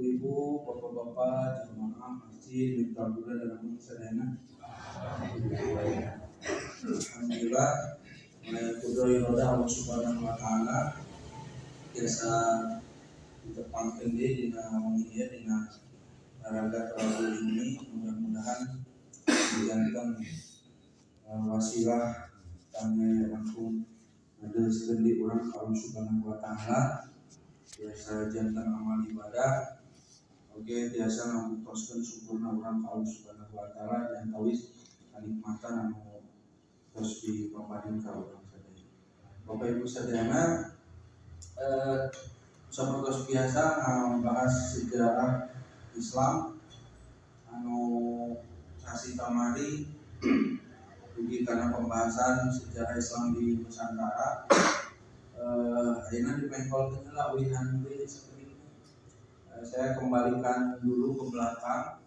Ibu-ibu, bapak-bapak, jamaah masjid, minta bulan dan amun sadayana. Alhamdulillah, kudroy roda Allah Subhanahu wa taala biasa ditepangkeun deui dina wengi ieu dina raga Rabu ini. Mudah-mudahan dijadikan wasilah kami langsung ngadeuskeun di urang ka Allah Subhanahu wa taala. Biasa jantan amal ibadah oke biasa ngabuktoskeun syukurna urang ka Allah Subhanahu wa taala dan tawis kanikmatan anu terus dipaparin ka urang sadaya. Bapak Ibu sadayana sapertos biasa membahas sejarah Islam anu sasi kamari dugi karena pembahasan sejarah Islam di Nusantara. Ayeuna dipengkolkeun heula ulihan deui seperti itu. Saya kembalikan dulu ke belakang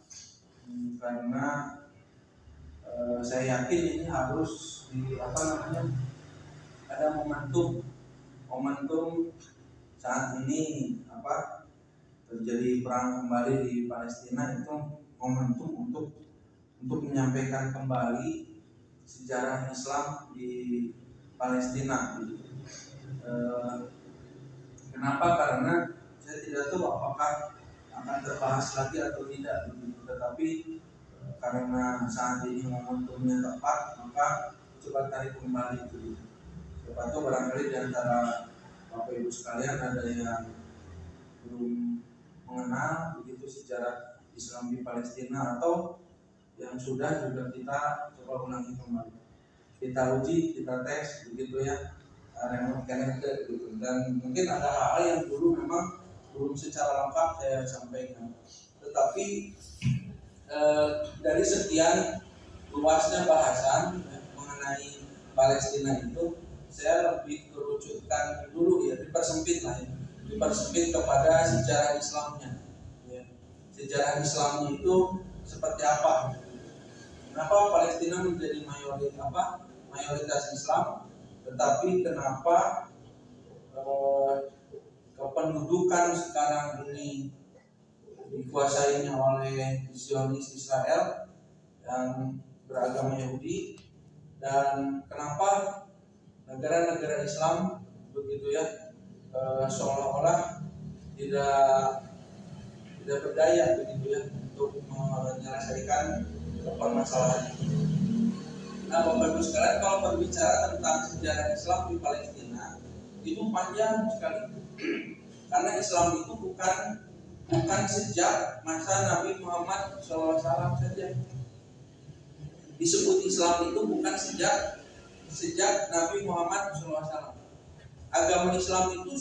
karena saya yakin ini harus ada momentum saat ini terjadi perang kembali di Palestina. Itu momentum untuk menyampaikan kembali sejarah Islam di Palestina. Kenapa? Karena saya tidak tahu apakah akan terbahas lagi atau tidak, tetapi karena saat ini momentumnya tepat, maka coba tarik kembali itu. Siapa tahu barangkali di antara Bapak Ibu sekalian ada yang belum mengenal begitu sejarah Islam di Palestina, atau yang sudah juga kita coba ulangi kembali. Kita uji, kita tes begitu ya. Dan mungkin ada hal yang dulu memang belum secara lengkap saya sampaikan, tetapi dari sekian luasnya bahasan mengenai Palestina itu saya lebih kerucutkan dulu ya, dipersempit kepada sejarah Islamnya ya. Sejarah Islamnya itu seperti apa, kenapa Palestina menjadi mayoritas Islam, tetapi kenapa kependudukan sekarang ini dikuasainya oleh Zionis Israel yang beragama Yahudi, dan kenapa negara-negara Islam begitu ya seolah-olah tidak berdaya begitu ya untuk menyelesaikan permasalahan itu. Nah, Bapak Ibu sekalian, kalau berbicara tentang sejarah Islam di Palestina itu panjang sekali. Karena Islam itu bukan sejak masa Nabi Muhammad SAW saja. Disebut Islam itu bukan sejak Nabi Muhammad SAW. Agama Islam itu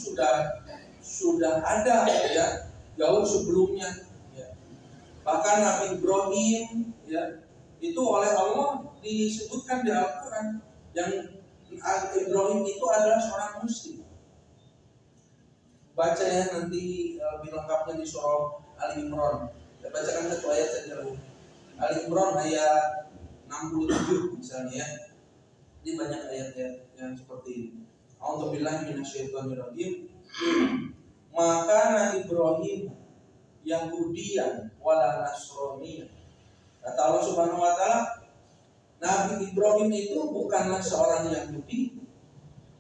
sudah ada ya jauh sebelumnya. Ya. Bahkan Nabi Ibrahim ya itu oleh Allah disebutkan di Al-Quran, yang Ibrahim itu adalah seorang muslim. Baca ya nanti lebih lengkapnya di surah Ali Imran. Kita bacakan satu ayat saja lagi. Ali Imran ayat 67 misalnya ya. Ini banyak ayat-ayat yang seperti ini. A'udzubillahi minasyaitonirrajim. Maka Nabi Ibrahim Yahudiyan wala Nasraniyan. Kata Allah Subhanahu wa taala, Nabi Ibrahim itu bukanlah seorang Yahudi,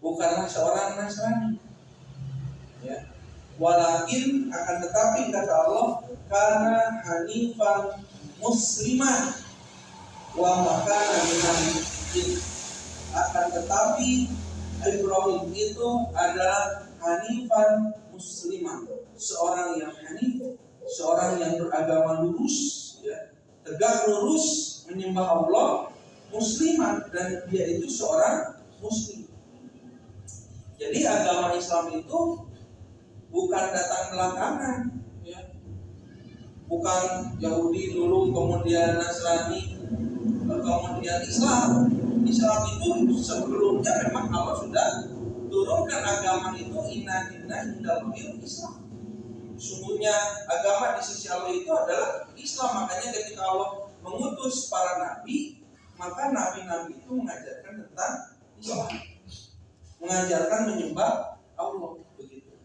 bukanlah seorang Nasrani. Ya. Walakin akan tetapi kata Allah, karena hanifan musliman wa makana minal musyrikin. Akan tetapi Ibrahim itu adalah hanifan musliman, seorang yang hanif, seorang yang beragama lurus ya. Tegak lurus menyembah Allah, musliman, dan dia itu seorang muslim. Jadi agama Islam itu bukan datang belakangan ya. Bukan Yahudi dulu kemudian Nasrani kemudian Islam. Islam itu sebelumnya memang Allah sudah turunkan agama itu, inna lillahi Islam. Sungguhnya agama di sisi Allah itu adalah Islam. Makanya ketika Allah mengutus para nabi, maka nabi-nabi itu mengajarkan tentang Islam, mengajarkan menyembah Allah begitu.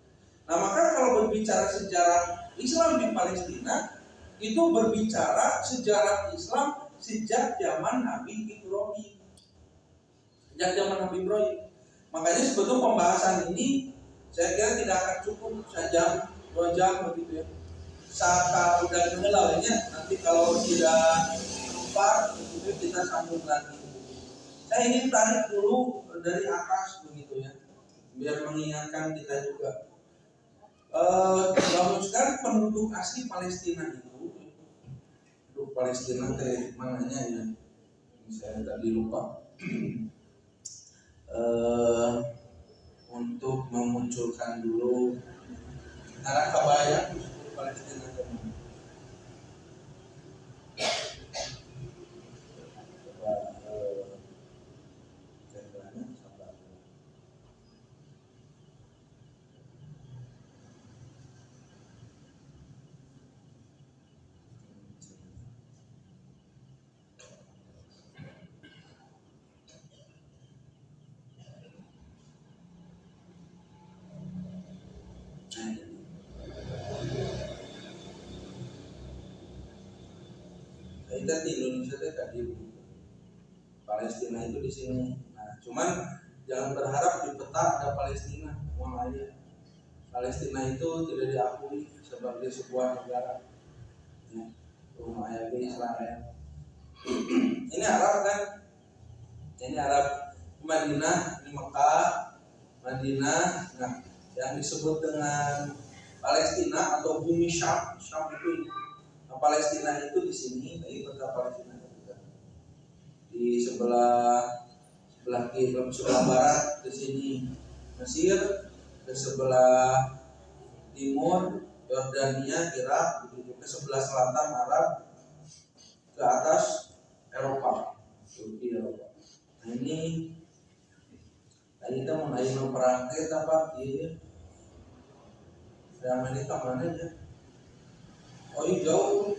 Nah maka kalau berbicara sejarah Islam di Palestina, itu berbicara sejarah Islam sejak zaman Nabi Ibrahim. Sejak zaman Nabi Ibrahim. Makanya sebetulnya pembahasan ini saya kira tidak akan cukup 1 jam, 2 jam begitu ya. Saat udah ngelawanya, nanti kalau tidak lupa begitu kita sambung lagi. Saya ingin tarik dulu dari atas begitu ya, biar mengingatkan kita juga. Bahwa sekarang penduduk asli Palestina itu, penduduk Palestina kayak mananya ya, saya tadi lupa. Untuk memunculkan dulu arah kebayang Palestina teman. Kita di Indonesia itu tadi Palestina itu di sini. Nah, cuman jangan berharap di peta ada Palestina, mulanya. Palestina itu tidak diakui sebagai sebuah negara. Ya, rumah ayah Israel. Ini Arab kan? Ini Arab. Madinah, ini Mekah, Madinah. Nah, yang disebut dengan Palestina atau bumi Syam, Syam itu. Nah, Palestina itu di sini, ini peta Palestina juga. Di sebelah kiri, sebelah barat di sini Mesir, ke sebelah timur Yordania, Irak, begitu ke sebelah selatan Arab, ke atas Eropa, Turki, Eropa. Nah ini kita mulai memperangkat apa? Iya. Di Amerika mana ya? Oh iya jauh.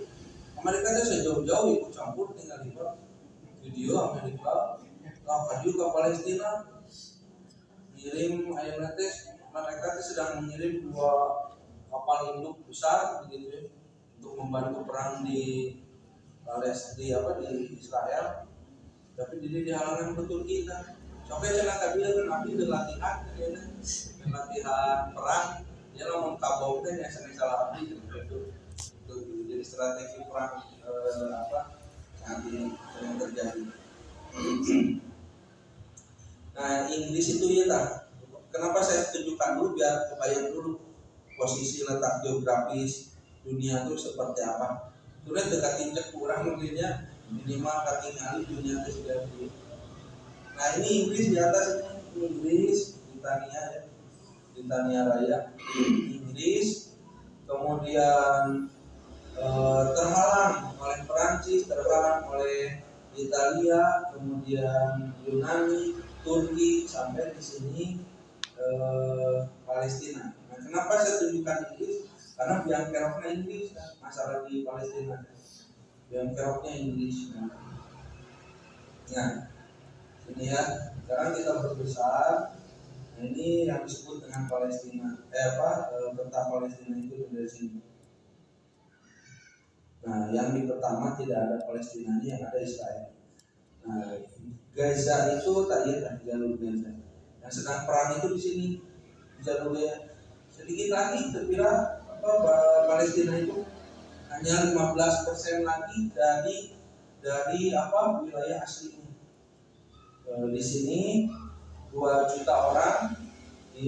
Amerika itu sejauh-jauh ikut campur tinggal di video Amerika. Kapan juga Palestina ngirim IMF, mereka itu sedang mengirim 2 kapal induk besar begitu ya, untuk membantu perang di Israel. Tapi jadi dihalangan betul kita. Sampai jangan tadi kan nabi latihan perang, dia lamun kabau teh yang salah abdi itu. Jadi strategi perang nanti yang terjadi. Nah Inggris itu ya tak. Kenapa saya tunjukkan dulu biar kebayang dulu posisi letak geografis dunia itu seperti apa. Sudah dekat injek kurang mungkinnya minimal kaki kali dunia itu sudah di. Nah ini Inggris di atas ini Inggris, Britania ya, Britania Raya, Inggris, kemudian terhalang oleh Perancis, terhalang oleh Italia, kemudian Yunani, Turki, sampai di sini Palestina. Nah, kenapa saya tunjukkan Inggris? Karena biang keroknya Inggris kan, masalah di Palestina. Biang keroknya Inggris. Nah, ini ya. Sekarang kita berbesar. Nah, ini yang disebut dengan Palestina. Peta Palestina itu dari sini. Nah, yang di pertama tidak ada Palestina, yang ada Israel. Nah, Gaza itu tadi ya, jalur Gaza. Yang sedang perang itu di sini, jalurnya. Sedikit lagi, terkira Palestina itu hanya 15% lagi dari wilayah aslinya. Di sini 2 juta orang di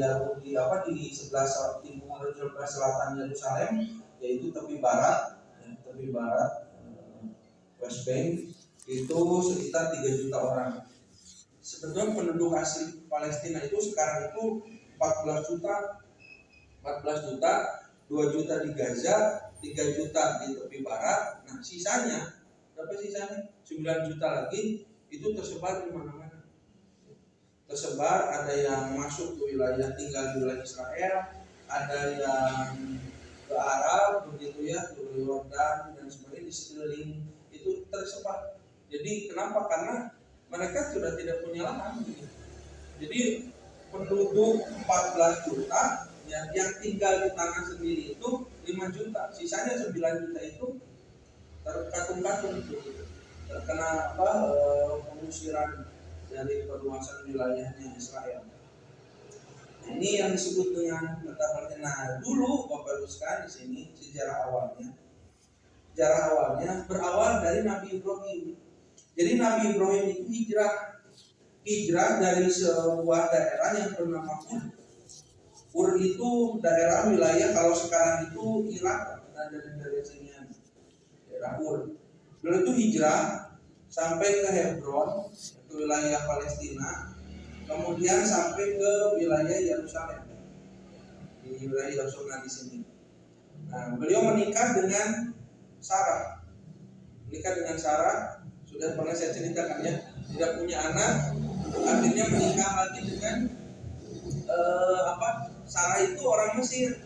sebelah timur, sebelah selatan Yerusalem, yaitu tepi barat West Bank itu sekitar 3 juta orang. Sebetulnya penduduk asli Palestina itu sekarang itu 14 juta, 2 juta di Gaza, 3 juta di tepi barat. Nah sisanya, berapa sisanya? 9 juta lagi itu tersebar di mana-mana. Tersebar, ada yang masuk ke wilayah, tinggal di wilayah Israel, ada yang ke Arab begitu ya, ke Yordan dan sebagainya, di sekeliling itu tersebar. Jadi kenapa? Karena mereka sudah tidak punya lahan gitu. Jadi penduduk 14 juta ya, yang tinggal di tanah sendiri itu 5 juta, sisanya 9 juta itu terkatung-katung itu terkena pengusiran dari perluasan wilayahnya Israel. Nah, ini yang disebut dengan metafornya. Nah, dulu Bapak Ibu sekalian di sini sejarah awalnya berawal dari Nabi Ibrahim. Jadi Nabi Ibrahim itu hijrah dari sebuah daerah yang bernama Ur. Ur itu daerah wilayah, kalau sekarang itu Irak, dan dari sini daerah Ur. Beliau itu hijrah sampai ke Hebron, ke wilayah Palestina, kemudian sampai ke wilayah Yerusalem, di wilayah Yerusalem di sini. Nah, beliau menikah dengan Sarah. Sudah pernah saya ceritakan ya, tidak punya anak, akhirnya menikah lagi dengan Sarah itu orang Mesir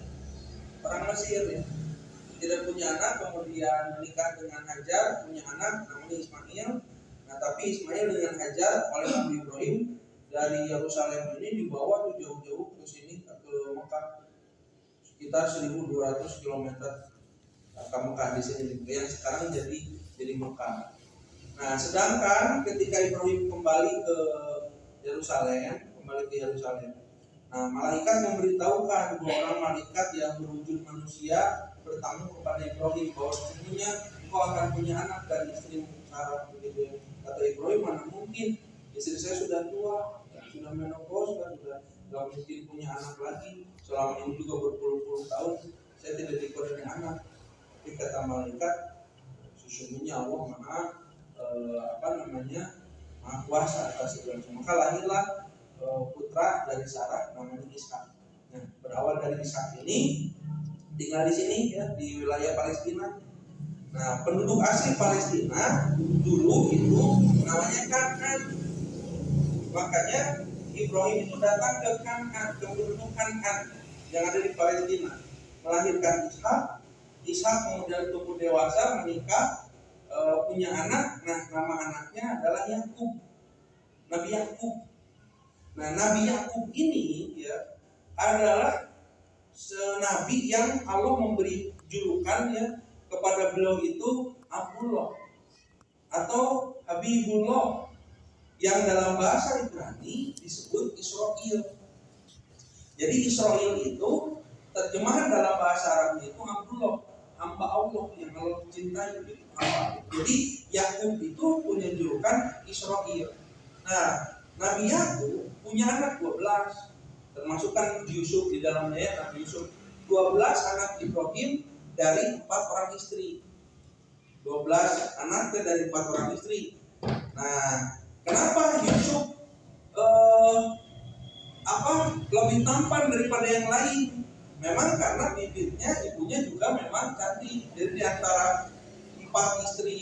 ya. Tidak punya anak, kemudian menikah dengan Hajar, punya anak namanya Ismail. Nah, tapi Ismail dengan Hajar oleh Nabi Ibrahim dari Yerusalem ini dibawa tuh jauh-jauh ke sini, ke Mekah, sekitar 1.200 km ke Mekah di sini, yang sekarang jadi Mekah. Nah, sedangkan ketika Ibrahim kembali ke Yerusalem, nah, malaikat memberitahukan, 2 orang malaikat yang berwujud manusia bertamu kepada Ibrahim bahwa sesungguhnya engkau akan punya anak dari istri Sarah, begitu ya. Kata Ibrahim, mana mungkin, istri saya sudah tua, sudah menopause, sudah tidak mungkin punya anak lagi. Selama ini juga berpuluh-puluh tahun saya tidak dikaruniai anak. Tapi kata malaikat, sesungguhnya Allah maha maha kuasa atas segala sesuatu. Maka lahirlah putra dari Sarah namanya Ishak. Nah, berawal dari Ishak ini tinggal di sini ya, di wilayah Palestina. Nah, penduduk asli Palestina dulu itu namanya Kan'an. Makanya Ibrahim itu datang ke Kan'an, ke penduduk Kan'an yang ada di Palestina, melahirkan Ishak kemudian tumbuh dewasa, menikah, punya anak. Nah, nama anaknya adalah Yakub, Nabi Yakub. Nah, Nabi Yakub ini ya adalah nabi yang Allah memberi julukan ya kepada beliau itu Abdullah atau Habibullah, yang dalam bahasa Ibrani disebut Israel. Jadi Israel itu terjemahan dalam bahasa Arab itu Abdullah, hamba Allah yang Allah cintai gitu. Jadi Yakub itu punya julukan Israel. Nah, Nabi Yakub punya anak 12, termasuk kan Yusuf di dalamnya, Nabi Yusuf. 12 anak Ibrahim dari 4 orang istri. 12 anak dari 4 orang istri. Nah, kenapa Yusuf lebih tampan daripada yang lain? Memang karena bibirnya, ibunya juga memang cantik. Jadi di antara 4 istri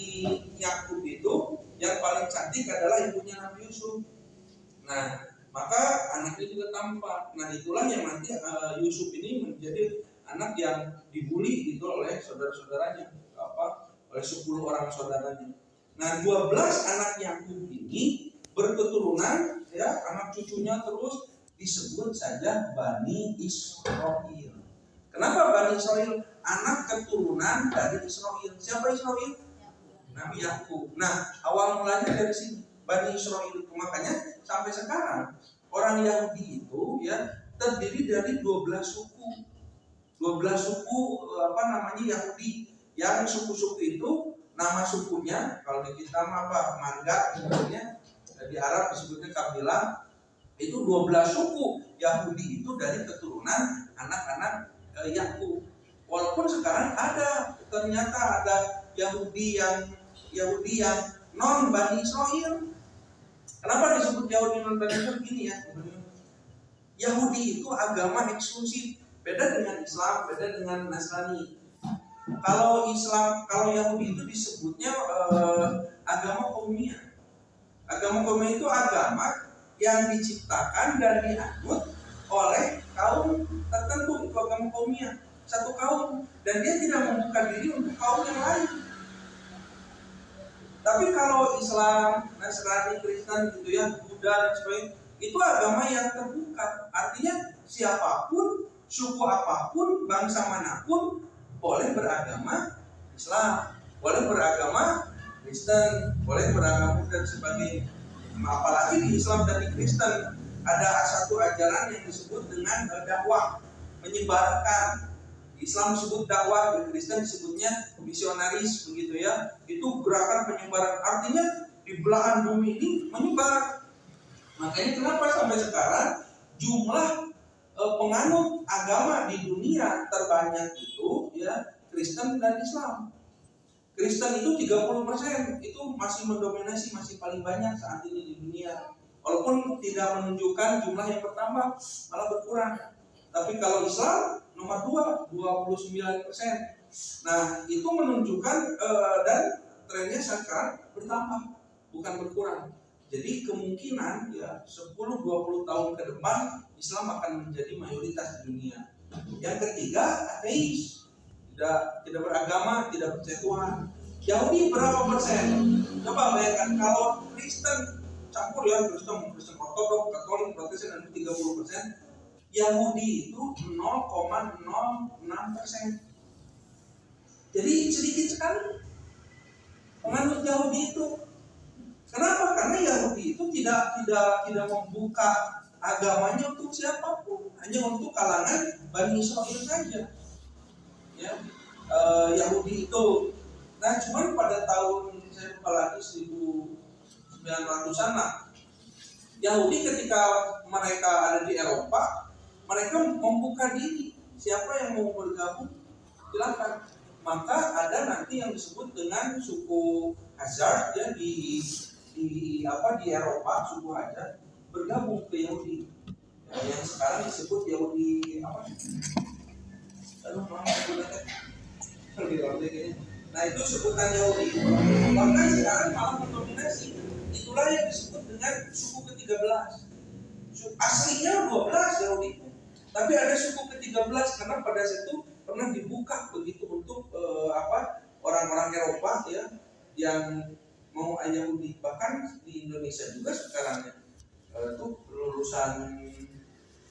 Yakub itu yang paling cantik adalah ibunya Nabi Yusuf. Nah, maka anaknya juga tampan. Nah, itulah yang nanti Yusuf ini menjadi anak yang dibully gitu oleh saudara-saudaranya, oleh 10 orang saudaranya. Nah, 12 anak Yakub ini berketurunan ya, anak cucunya terus disebut saja Bani Israel. Kenapa Bani Israel? Anak keturunan dari Israel. Siapa Israel? Nabi Yakub. Nah, awal mulanya dari sini, Bani Israel itu. Makanya sampai sekarang orang Yahudi itu ya terdiri dari 12 suku. 12 suku Yahudi. Yang suku-suku itu nama sukunya kalau di kita marga, kemudian di Arab disebutnya kabilah. Itu 12 suku Yahudi itu dari keturunan anak-anak Yakub. Walaupun sekarang ternyata ada Yahudi yang non Bani Israel. Kenapa disebut Yahudi non Bani Israel? Gini ya, Yahudi itu agama eksklusif, beda dengan Islam, beda dengan Nasrani. Kalau Yahudi itu disebutnya agama kaumiyah. Agama kaumiyah itu agama yang diciptakan dan dianut oleh kaum tertentu, itu agama kaumiyah, satu kaum, dan dia tidak membuka diri untuk kaum yang lain. Tapi kalau Islam, Nasrani, Kristen gitu ya, Buddha dan sebagainya, itu agama yang terbuka. Artinya siapapun suku apapun, bangsa manapun boleh beragama Islam, boleh beragama Kristen, boleh beragama dan sebagainya. Apalagi di Islam dan di Kristen ada satu ajaran yang disebut dengan dakwah, menyebarkan. Di Islam disebut dakwah, di Kristen disebutnya misionaris, begitu ya. Itu gerakan penyebaran, artinya di belahan bumi ini menyebar. Makanya kenapa sampai sekarang jumlah penganut agama di dunia terbanyak itu ya Kristen dan Islam. Kristen itu 30%, itu masih mendominasi, masih paling banyak saat ini di dunia. Walaupun tidak menunjukkan jumlah yang bertambah, malah berkurang. Tapi kalau Islam nomor 2, 29%. Nah, itu menunjukkan dan trennya sekarang bertambah, bukan berkurang. Jadi kemungkinan ya 10-20 tahun ke depan Islam akan menjadi mayoritas di dunia. Yang ketiga, ateis. Tidak beragama, tidak percaya Tuhan. Yahudi berapa persen? Coba bayangkan kalau Kristen campur ya, Kristen Ortodoks, Katolik, Protestan dan 30%. Yahudi itu 0,06%. Jadi sedikit sekali penganut Yahudi itu. Kenapa? Karena Yahudi itu tidak membuka agamanya untuk siapapun, hanya untuk kalangan Bani Israil saja. Ya, Yahudi itu. Nah, cuman pada tahun saya lupa lagi 1900-an lah. Yahudi ketika mereka ada di Eropa, mereka membuka diri. Siapa yang mau bergabung, silakan. Maka ada nanti yang disebut dengan suku Hazar ya di Eropa, suku Hazar bergabung ke Yahudi. Ya, yang sekarang disebut Yahudi apa? Nah, itu sebutan Yahudi. Bahkan sekarang malah mendominasi. Itulah yang disebut dengan suku ke-13. Aslinya 12 Yahudi, tapi ada suku ke-13 karena pada saat itu pernah dibuka begitu untuk orang-orang Eropa ya yang mau Yahudi. Bahkan di Indonesia juga sekarang ya, itu lulusan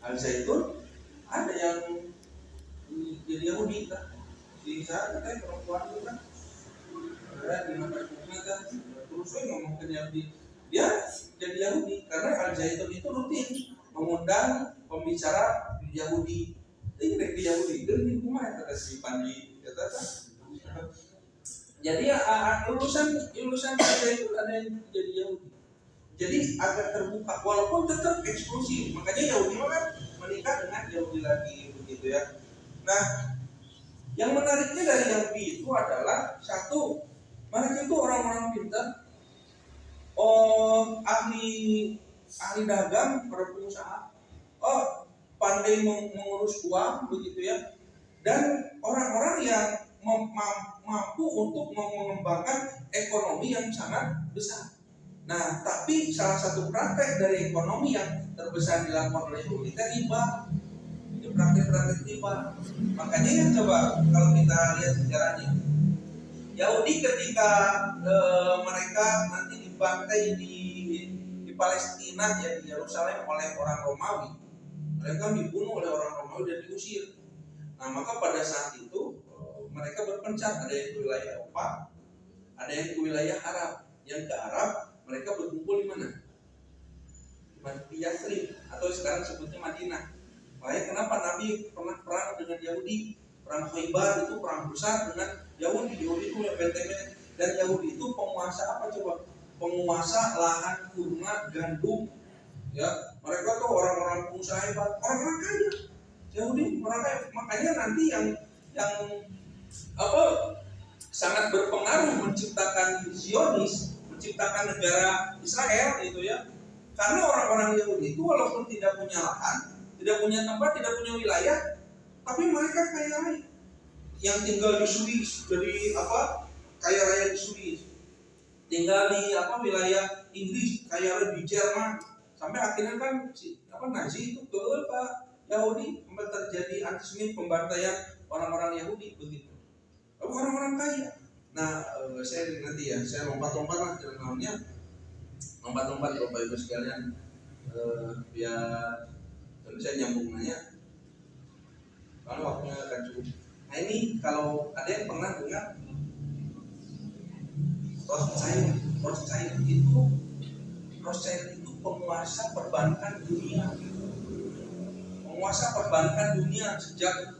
Al-Zaitun ada yang jadi Yahudi kan. Di sana kan perempuan itu kan ada di mana kan terus saya ngomong ke Yahudi, dia jadi Yahudi karena Al-Zaitun itu rutin mengundang pembicara Yahudi. Ini di Yahudi itu di rumah kata si Pandi kata. Jadi lulusan Al-Zaitun ada yang jadi Yahudi. Jadi agak terbuka walaupun tetap eksklusif. Makanya Yahudi kan menikah dengan Yahudi lagi begitu ya. Nah, yang menariknya dari Yahudi itu adalah satu, mereka itu orang-orang pintar, ahli dagang, para pengusaha, pandai mengurus uang begitu ya, dan orang-orang yang mampu untuk mengembangkan ekonomi yang sangat besar. Nah, tapi salah satu praktek dari ekonomi yang terbesar dilakukan oleh Yahudi itu riba. Praktek riba. Makanya ya coba kalau kita lihat sejarahnya, Yahudi ketika mereka nanti dibantai di Palestina ya di Yerusalem oleh orang Romawi, mereka dibunuh oleh orang Romawi dan diusir. Nah, maka pada saat itu mereka berpencar, ada yang ke wilayah Eropa, ada yang ke wilayah Arab. Yang ke Arab mereka berkumpul di mana? Di Yathrib atau sekarang sebutnya Madinah. Makanya kenapa Nabi pernah perang dengan Yahudi, perang Khaybar itu perang besar dengan Yahudi. Yahudi itu punya benteng, dan Yahudi itu penguasa apa coba? Penguasa lahan kurma, gandum, ya. Mereka tuh orang-orang pengusaha hebat, orang-orang kaya. Yahudi orang kaya. Makanya nanti yang sangat berpengaruh menciptakan Zionis, menciptakan negara Israel itu ya. Karena orang-orang Yahudi itu walaupun tidak punya lahan, tidak punya tempat, tidak punya wilayah, tapi mereka kaya raya. Yang tinggal di Swiss, jadi kaya raya di Swiss. Tinggal di wilayah Inggris, kaya raya di Jerman. Sampai akhirnya kan Nazi itu ke Yahudi, sampai terjadi antisemitisme, pembantaian orang-orang Yahudi begitu. Orang-orang kaya. Nah, saya lompat-lompat lah jalan-jalannya. Lompat-lompat Bapak Ibu sekalian, biar saya nyambung nanya. Lalu waktunya akan cukup. Nah ini kalau ada yang pernah dengar Rothschild itu penguasa perbankan dunia. Penguasa perbankan dunia sejak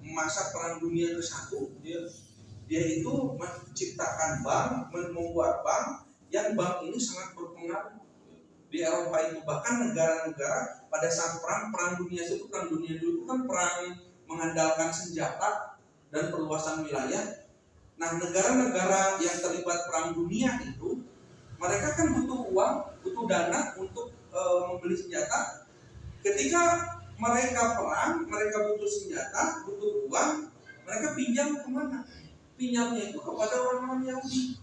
masa Perang Dunia ke-1, dia itu menciptakan bank, membuat bank yang bank ini sangat berpengaruh di Eropa itu. Bahkan negara-negara pada saat perang dunia itu, perang dunia dulu kan perang mengandalkan senjata dan perluasan wilayah. Nah, negara-negara yang terlibat perang dunia itu, mereka kan butuh uang, butuh dana untuk membeli senjata. Ketika mereka perang, mereka butuh senjata, butuh uang, mereka pinjam kemana? Pinjamnya itu kepada orang-orang Yahudi,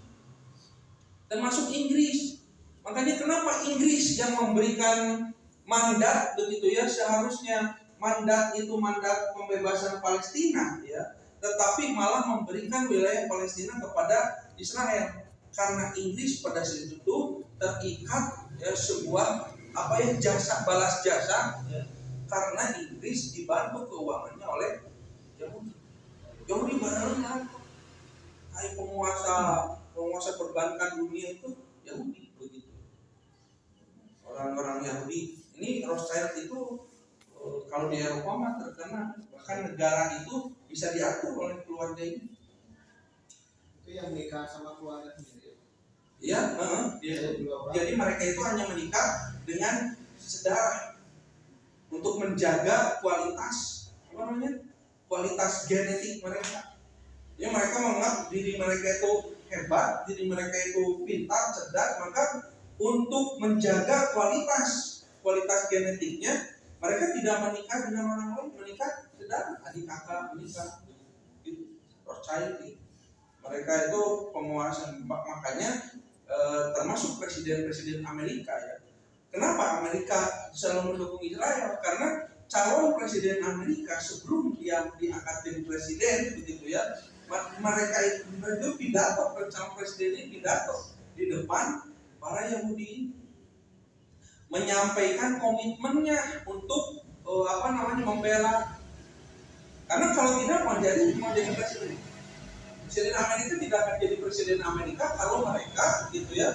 termasuk Inggris. Makanya kenapa Inggris yang memberikan mandat begitu ya, seharusnya mandat itu mandat pembebasan Palestina ya, tetapi malah memberikan wilayah Palestina kepada Israel, karena Inggris pada saat itu terikat ya sebuah jasa balas jasa ya, karena Inggris dibantu keuangannya oleh Yahudi. Yahudi benar-benar kayak penguasa perbankan dunia itu Yahudi begitu. Orang-orang Yahudi ini Rothschild itu kalau di Eropa mah terkena, bahkan negara itu bisa diatur oleh keluarga ini. Itu yang menikah sama keluarga sendiri. Iya, jadi mereka itu hanya menikah dengan sedarah untuk menjaga kualitas kualitas genetik mereka. Ya, mereka menganggap diri mereka itu hebat, diri mereka itu pintar, cerdas, maka untuk menjaga kualitas genetiknya, mereka tidak menikah dengan orang lain, menikah sedarah, adik kakak menikah. Gitu. Rothschild gitu. Mereka itu penguasa, makanya termasuk presiden Amerika ya. Kenapa Amerika selalu mendukung Israel? Karena calon presiden Amerika sebelum dia diangkat jadi presiden begitu ya, mereka itu pidato, calon presiden ini pidato di depan para Yahudi, menyampaikan komitmennya untuk membela. Karena kalau tidak mau jadi presiden. Presiden Amerika tidak akan jadi presiden Amerika kalau mereka gitu ya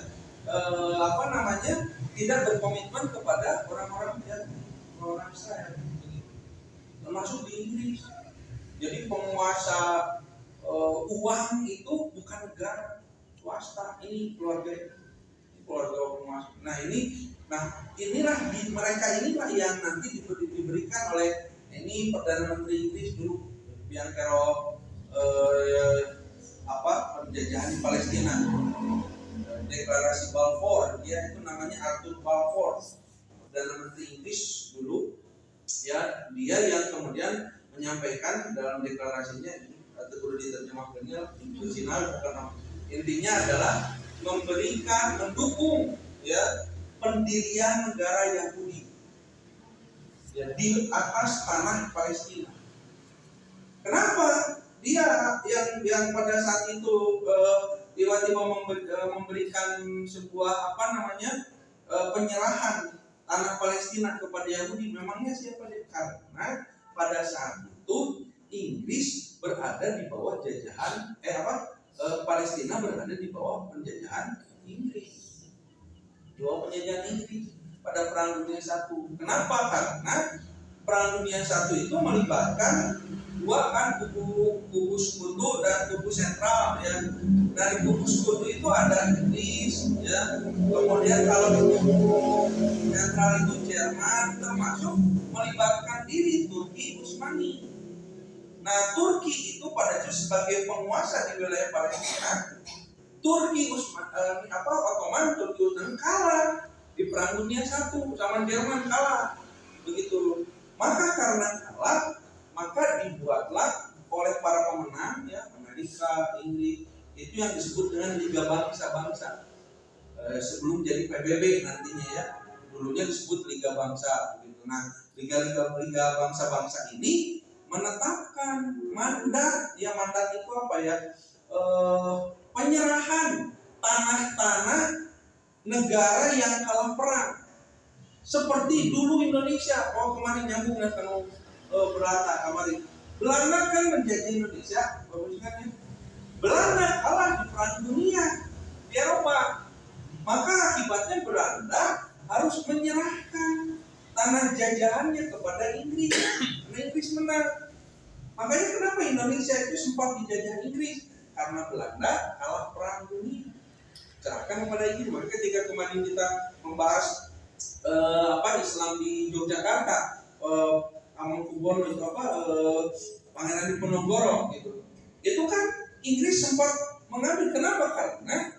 tidak berkomitmen kepada orang-orang Israel, termasuk di Inggris. Jadi penguasa uang itu bukan negara, swasta, ini keluarga penguasa. Inilah mereka inilah yang nanti diberikan oleh ini Perdana Menteri Inggris dulu, yang kalau penjajahan Palestina, deklarasi Balfour, dia itu namanya Arthur Balfour, Perdana Menteri Inggris dulu ya, dia yang kemudian menyampaikan dalam deklarasinya, atau perlu diterjemahkannya original, intinya adalah mendukung ya pendirian negara Yahudi ya, di atas tanah Palestina. Kenapa? Dia yang pada saat itu tiba-tiba memberikan sebuah penyerahan tanah Palestina kepada Yahudi. Memangnya siapa dia? Karena pada saat itu Inggris berada di bawah jajahan Palestina berada di bawah penjajahan Inggris. Di bawah penjajahan Inggris pada Perang Dunia I. Kenapa? Karena Perang Dunia I itu melibatkan dua kan, kubu sekutu dan kubu sentral ya. Dari kubu sekutu itu ada Inggris ya, kemudian kalau di kubu sentral itu Jerman, termasuk melibatkan diri Turki Utsmani. Nah, Turki itu pada sebagai penguasa di wilayah Palestina, Turki Ottoman kalah di Perang Dunia I sama Jerman, kalah begitu. Maka karena kalah, maka dibuatlah oleh para pemenang ya, Amerika, Inggris, itu yang disebut dengan Liga Bangsa-Bangsa. Sebelum jadi PBB nantinya ya, dulunya disebut Liga Bangsa begitu. Nah, Liga Bangsa-Bangsa ini menetapkan mandat itu apa ya? Penyerahan tanah-tanah negara yang kalah perang. Seperti dulu Indonesia, kemarin nyambung ya, Belanda kemarin. Belanda kan menjajah Indonesia, bagus kan ya? Belanda kalah di Perang Dunia di Eropa. Maka akibatnya Belanda harus menyerahkan tanah jajahannya kepada Inggris. Karena Inggris menang. Makanya kenapa Indonesia itu sempat dijajah Inggris? Karena Belanda kalah Perang Dunia. Serahkan kepada Inggris. Maka ketika kemarin kita membahas Islam di Yogyakarta, Amangkubuwono itu Pangeran Diponegoro gitu. Itu kan Inggris sempat mengambil. Kenapa? Karena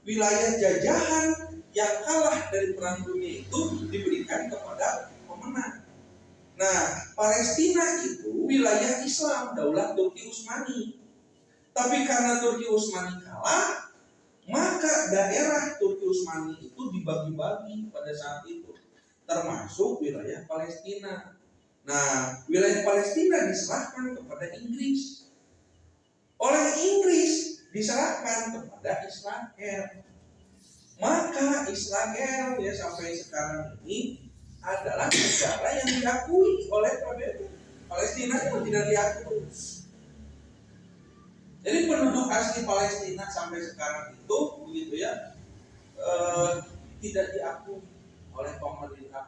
wilayah jajahan yang kalah dari Perang Dunia itu diberikan kepada pemenang. Nah, Palestina itu wilayah Islam, Daulah Turki Utsmani. Tapi karena Turki Utsmani kalah, maka daerah Turki Utsmani itu dibagi-bagi pada saat itu, termasuk wilayah Palestina. Nah, wilayah Palestina diserahkan kepada Inggris. Oleh Inggris diserahkan kepada Israel. Maka Israel ya sampai sekarang ini adalah negara yang diakui oleh PBB. Palestina itu tidak diakui. Jadi penduduk asli Palestina sampai sekarang itu begitu ya tidak diakui oleh pemerintah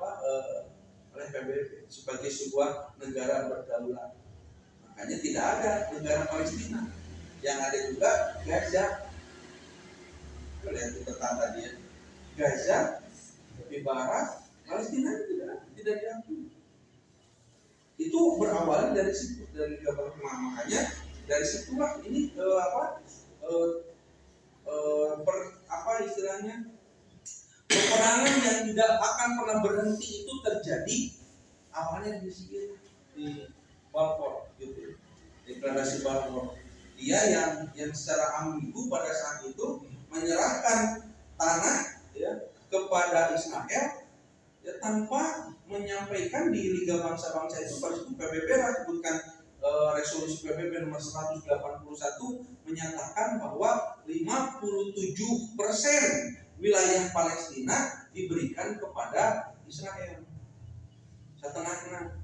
oleh PBB sebagai sebuah negara berdaulat. Makanya tidak ada negara Palestina. Yang ada juga Gaza. Kalian tetap tadi ya. Gaza di barat, Palestina tidak diakui. Itu berawal dari situ, dari gambar makanya dari situlah ini istilahnya peperangan yang tidak akan pernah berhenti itu terjadi awalnya di sini di Balfour gitu, deklarasi Balfour. Dia yang secara ambigu pada saat itu menyerahkan tanah ya kepada Israel ya, tanpa menyampaikan di Liga Bangsa-Bangsa itu. Pada itu PBB sebutkan resolusi PBB nomor 181 menyatakan bahwa 57% wilayah Palestina diberikan kepada Israel. Setengahnya.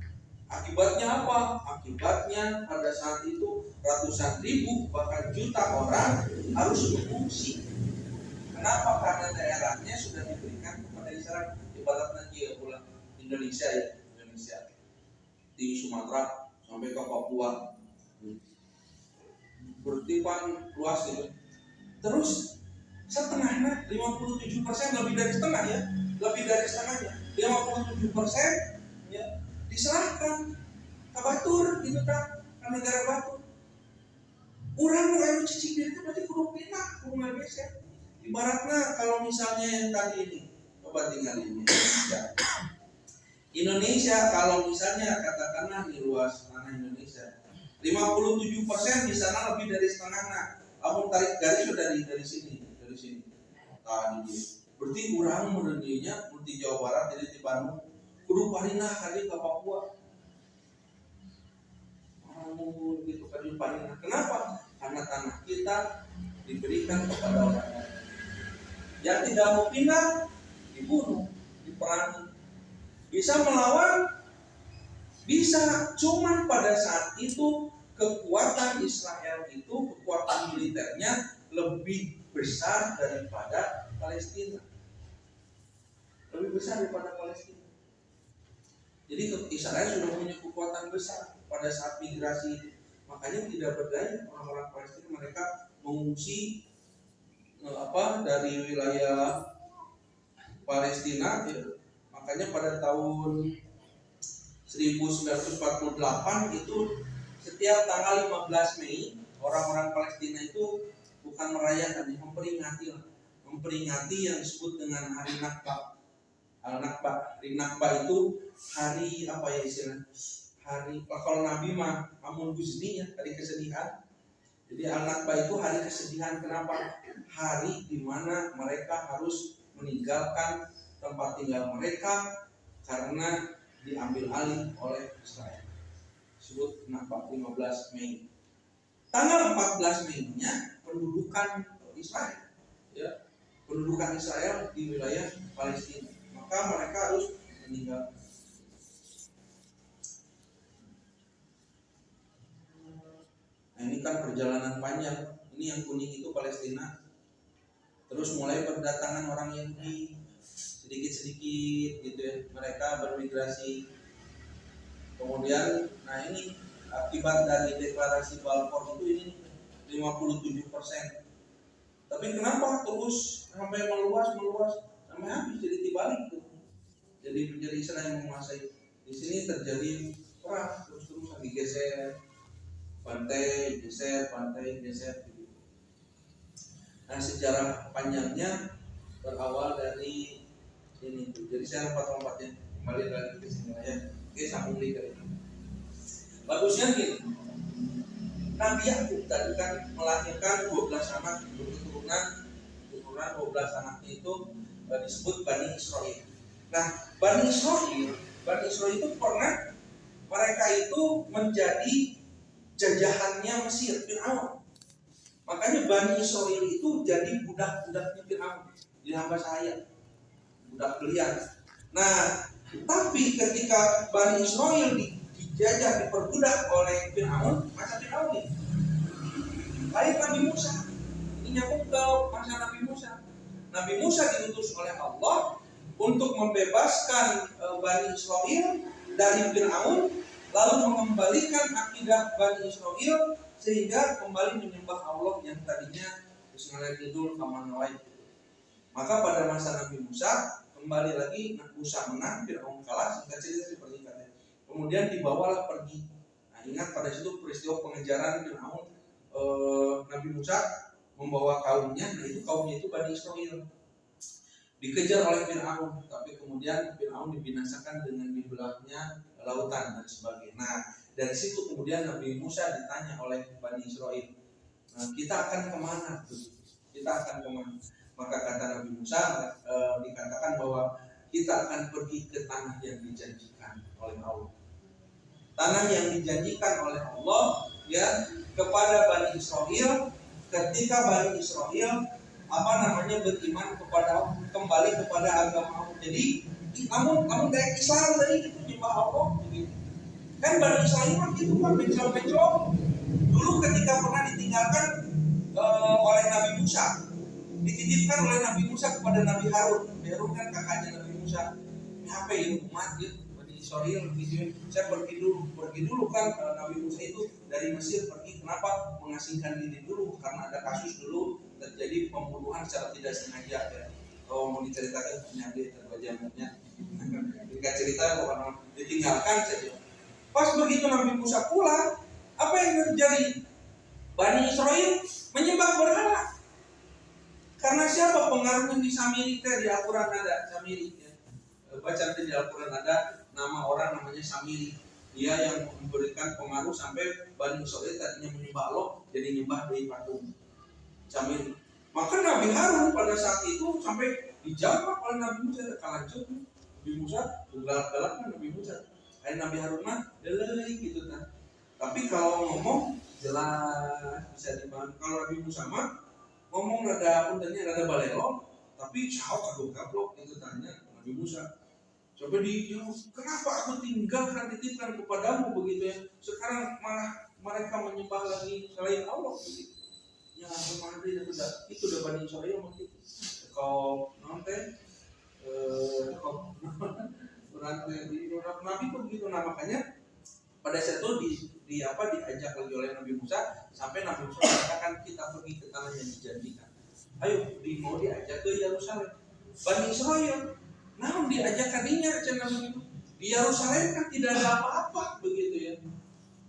Akibatnya apa? Akibatnya pada saat itu ratusan ribu bahkan juta orang harus mengungsi. Kenapa? Karena daerahnya sudah diberikan kepada Israel. Ibaratnya dia pulang Indonesia ya, Indonesia di Sumatera sampai ke Papua, bertipan luas gitu. Terus setengahnya 57% lebih dari setengah ya, lebih dari setengahnya 57% ya diserahkan ke Batur gitu kan, ke negara Batur. Orang mau elu cicing itu berarti kudu pindah ke rumah biasa. Ibaratnya kalau misalnya yang tadi ini, coba tinggal ini Indonesia kalau misalnya katakanlah di luas tanah Indonesia 57% di sana lebih dari setengahnya. Kamu tarik garis sudah dari sini tadi. Berarti kurang menurutnya di Jawa Barat jadi di Bandung kudu parinah kali ke Papua. Gitu kali parinah. Kenapa? Karena tanah kita diberikan kepada orang lain. Yang tidak mau pindah dibunuh, diperangi. Bisa melawan, bisa, cuman pada saat itu kekuatan Israel itu kekuatan militernya lebih besar daripada Palestina. Lebih besar daripada Palestina. Jadi Israel sudah punya kekuatan besar pada saat migrasi itu. Makanya tidak berdaya orang-orang Palestina, mereka mengungsi dari wilayah Palestina ya. Makanya pada tahun 1948 itu setiap tanggal 15 Mei orang-orang Palestina itu bukan merayakan, memperingati yang disebut dengan hari Nakba. Al-Nakba, hari Nakba itu hari apa ya istilahnya? Hari kalau Nabi mah Amun Guzni ya, hari kesedihan. Jadi Al-Nakba itu hari kesedihan. Kenapa? Hari di mana mereka harus meninggalkan tempat tinggal mereka karena diambil alih oleh Israel. Disebut Nakba 15 Mei. Tanggal 14 Mei-nya pendudukan Israel, ya, pendudukan Israel di wilayah Palestina. Maka mereka harus meninggal. Nah ini kan perjalanan panjang. Ini yang kuning itu Palestina. Terus mulai berdatangan orang Yahudi sedikit-sedikit gitu ya. Mereka bermigrasi. Kemudian, nah ini akibat dari deklarasi Balfour itu ini 57%. Tapi kenapa terus sampai meluas sampai habis jadi dibalik tuh. Jadi menjadi Israel yang menguasai. Di sini terjadi perang terus-terusan digeser pantai geser gitu. Nah sejarah panjangnya berawal dari ini tuh. Jadi saya lompat-lompatnya kembali lagi ke sini ya. Oke, sambung lagi ke ini. Bagusnya gini. Nabi Yakub tadi kan melahirkan 12 anak berketurunan 12 anaknya itu disebut Bani Israel. Nah, Bani Israel itu pernah mereka itu menjadi jajahannya Mesir, Fir'aun. Makanya Bani Israel itu jadi budak-budaknya Fir'aun, dihamba saya, budak belian. Nah, tapi ketika Bani Israel dijajah, diperbudak oleh Fir'aun, masa Fir'aun ini lahir Nabi Musa. Ini nyambung ke masa Nabi Musa. Nabi Musa diutus oleh Allah untuk membebaskan Bani Israel dari Fir'aun, lalu mengembalikan akidah Bani Israel sehingga kembali menyembah Allah yang tadinya Bismillahirrahmanirrahim kamanawai. Maka pada masa Nabi Musa kembali lagi Musa menang, Fir'aun kalah, singkat cerita seperti itu. Kemudian dibawalah pergi. Nah, ingat pada situ peristiwa pengejaran Fir'aun, Nabi Musa membawa kaumnya, nah itu kaumnya itu Bani Israel. Dikejar oleh Fir'aun, tapi kemudian Fir'aun dibinasakan dengan dibelahnya lautan dan sebagainya. Nah, dari situ kemudian Nabi Musa ditanya oleh Bani Israel, nah, kita akan kemana? Kita akan kemana? Maka kata Nabi Musa, dikatakan bahwa kita akan pergi ke tanah yang dijanjikan oleh Allah. Tanah yang dijanjikan oleh Allah ya kepada Bani Israel ketika Bani Israel beriman kepada kembali kepada agama Allah. Jadi kamu dari Islam tadi itu nyembah Allah begitu. Kan Bani Israel itu kan pencol-pencol. Dulu ketika pernah ditinggalkan oleh Nabi Musa, dititipkan oleh Nabi Musa kepada Nabi Harun. Harun kan kakaknya Nabi Musa. Ini apa ya umat ya Bani Israel gitu ya. Saya pergi dulu kan Nabi Musa itu dari Mesir pergi. Kenapa? Mengasingkan diri dulu karena ada kasus dulu terjadi pembunuhan secara tidak sengaja ya. Kalau mau diceritakan penyakit terbajamannya jika cerita orang ditinggalkan saja. Pas begitu Nabi Musa pulang, apa yang terjadi? Bani Israel menyembah berhala. Karena siapa pengaruhnya di Samiri di Al-Quran ada Samiri ya. Baca nanti di Al-Quran ada nama orang namanya Samiri. Dia yang memberikan pengaruh sampai Bani Israel tadinya menyembah Allah jadi menyembah dari patung Samiri. Maka Nabi Harun pada saat itu sampai dijawab oleh Nabi Musa, lanjut Nabi Musa, galak-galak kan Nabi Musa. Nabi Harun mah delay gitu kan. Tapi kalau ngomong jelas bisa dipahami. Kalau Nabi Musa mah ngomong rada balelo, tapi sahabat kagum gablok itu tanya Nabi Musa. Coba dijawab, kenapa aku tinggalkan titipkan kepadamu begitu ya? Sekarang malah mereka menyembah lagi selain Allah begitu. Ya kemarin itu udah Bani Israel mungkin. Kau nonton, kau berarti di Nabi itu begitu. Nah makanya pada saat itu diajak lagi oleh Nabi Musa sampai Nabi Musa mengatakan kita pergi ke tanah yang dijanjikan. Ayo mau diajak ke Yerusalem. Bani Israel, nah diajak kadinya Nabi itu. Di Yerusalem kan tidak ada apa-apa begitu ya.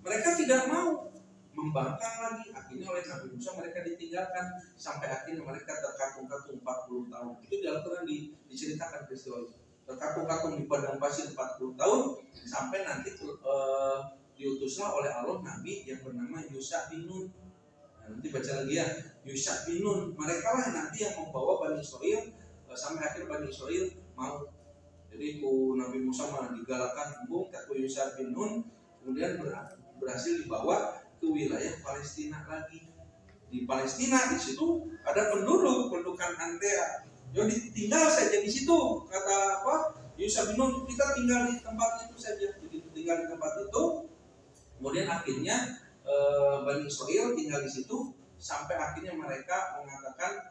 Mereka tidak mau membangkang lagi. Akhirnya oleh Nabi Musa mereka ditinggalkan sampai akhirnya mereka terkatung-katung 40 tahun. Itu di Al-Quran diceritakan peristiwa itu. Terkatung-katung di padang pasir 40 tahun sampai nanti diutuslah oleh Allah Nabi yang bernama Yusha bin Nun. Nah, nanti baca lagi ya, Yusha bin Nun. Mereka lah nanti yang membawa Bani Israel sampai akhir Bani Israel mau. Jadi Nabi Musa malah digalakkan embung ke Yusha bin Nun, kemudian berhasil dibawa ke wilayah Palestina lagi. Di Palestina di situ ada pendudukan Antea. Jadi tinggal saja di situ, kata Yusha bin Nun, kita tinggal di tempat itu saja. Begitu tinggal di tempat itu, kemudian akhirnya Bani Israel tinggal di situ sampai akhirnya mereka mengatakan,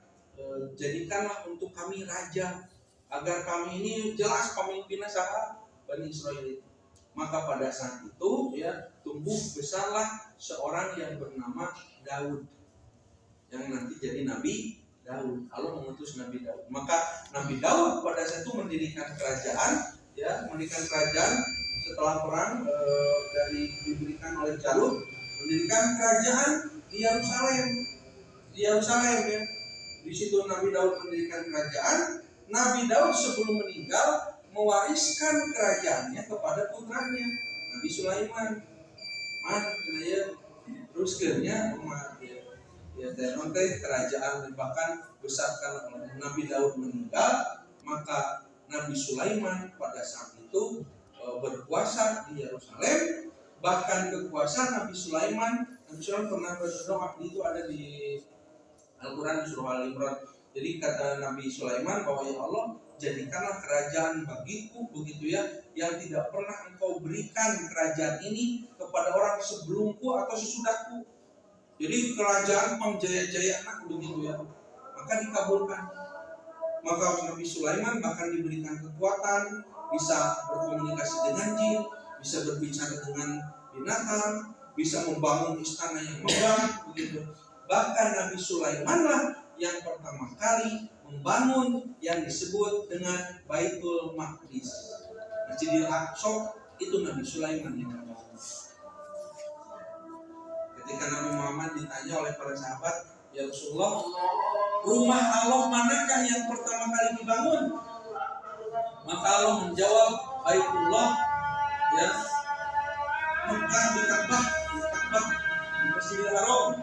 jadikanlah untuk kami raja agar kami ini jelas pemimpinnya siapa, Bani Israel itu. Maka pada saat itu ya tumbuh besarlah seorang yang bernama Daud, yang nanti jadi Nabi Daud. Allah mengutus Nabi Daud. Maka Nabi Daud pada saat itu mendirikan kerajaan, ya, mendirikan kerajaan setelah perang diberikan oleh Jalut, mendirikan kerajaan di Yerusalem. Di Yerusalem ya. Di situ Nabi Daud mendirikan kerajaan. Nabi Daud sebelum meninggal mewariskan kerajaannya kepada putranya Nabi Sulaiman. Terus akhirnya teh kerajaan bahkan besarkan oleh Nabi Daud meninggal, maka Nabi Sulaiman pada saat itu berkuasa di Yerusalem. Bahkan kekuasaan Nabi Sulaiman pernah berdoa, itu ada di Al-Quran di surah Al-Imran. Jadi kata Nabi Sulaiman bahwa ya Allah, jadikanlah kerajaan bagiku begitu ya, yang tidak pernah engkau berikan kerajaan ini kepada orang sebelumku atau sesudahku. Jadi kerajaan pengjaya-jaya begitu ya. Maka dikabulkan. Maka Nabi Sulaiman bahkan diberikan kekuatan, bisa berkomunikasi dengan jin, bisa berbicara dengan binatang, bisa membangun istana yang megah begitu. Bahkan Nabi Sulaiman lah yang pertama kali membangun yang disebut dengan Baitul Maqdis, Masjidil Aqsa, itu Nabi Sulaiman yang membangun. Ketika Nabi Muhammad ditanya oleh para sahabat, ya Rasulullah, rumah Allah manakah yang pertama kali dibangun? Maka Allah menjawab, Baitullah, ya, Mekah di Ka'bah, di Masjidil Haram.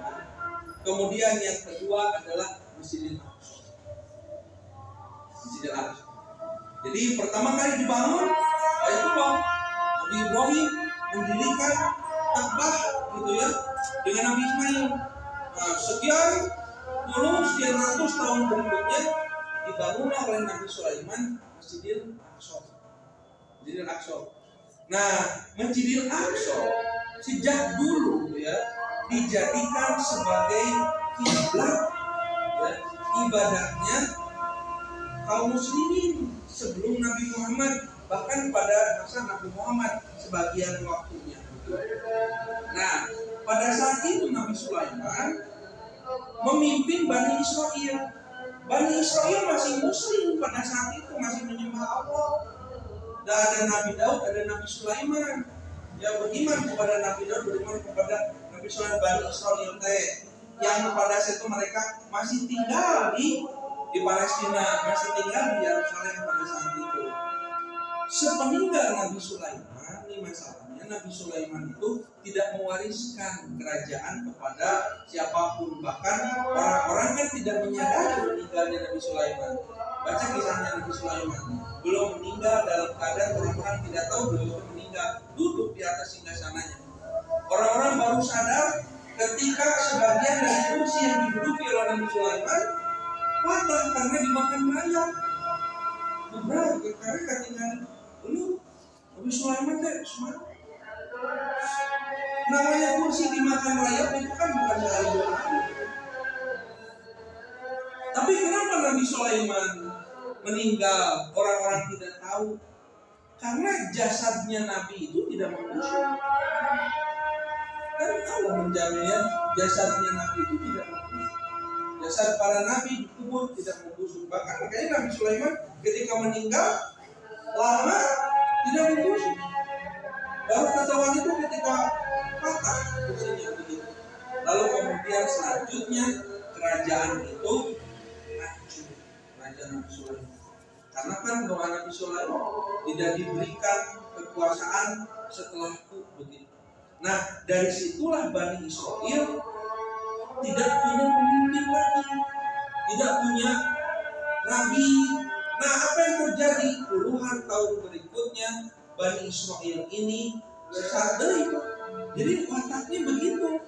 Kemudian yang kedua adalah Masjidil Aqsa. Masjidil Aqsa. Jadi pertama kali dibangun Baitullah. Nabi Ibrahim mendirikan Ka'bah gitu ya dengan Nabi Ismail. Nah, sekian ratus tahun berikutnya dibangun oleh Nabi Sulaiman Masjidil Aqsa. Masjidil Aqsa. Nah, Masjidil Aqsa sejak dulu ya dijadikan sebagai kiblat ya, ibadahnya kaum muslimin sebelum Nabi Muhammad, bahkan pada masa Nabi Muhammad sebagian waktunya. Nah, pada saat itu Nabi Sulaiman memimpin Bani Israel. Bani Israel masih muslim pada saat itu, masih menyembah Allah. Dan ada Nabi Daud, ada Nabi Sulaiman yang beriman kepada Nabi Daud, beriman kepada Nabi Sulaiman. Bani Israel yang pada saat itu mereka masih tinggal di Palestina, masih tinggal di Yerusalem pada saat itu. Sepeninggal Nabi Sulaiman, ini masalahnya Nabi Sulaiman itu tidak mewariskan kerajaan kepada siapapun. Bahkan orang-orang kan tidak menyadari meninggalnya Nabi Sulaiman. Baca kisahnya Nabi Sulaiman, belum meninggal dalam keadaan orang-orang tidak tahu beliau itu meninggal, duduk di atas singgasananya. Orang-orang baru sadar ketika sebagian dari kursi yang diduduki oleh Nabi Sulaiman patah karena dimakan mayat. Beberapa karena ketinggalan dulu Nabi Sulaiman semangat. Namanya kursi dimakan mayat itu kan bukan sekali dua kali. Tapi kenapa Nabi Sulaiman meninggal orang-orang tidak tahu? Karena jasadnya Nabi itu tidak membusuk. Kan Allah menjamin jasadnya Nabi itu tidak membusuk. Jasad para Nabi dikubur tidak membusuk. Bahkan makanya Nabi Sulaiman ketika meninggal lama tidak membusuk. Baru ketahuan itu ketika patah kursinya begitu. Lalu kemudian selanjutnya kerajaan itu hancur, kerajaan Nabi Sulaiman. Karena kan doa Nabi Sulaiman tidak diberikan kekuasaan setelahku begitu. Nah, dari situlah Bani Israel tidak punya pemimpin lagi, tidak punya nabi. Nah, apa yang terjadi puluhan tahun berikutnya? Bani Israel ini sesat deui. Jadi wataknya begitu.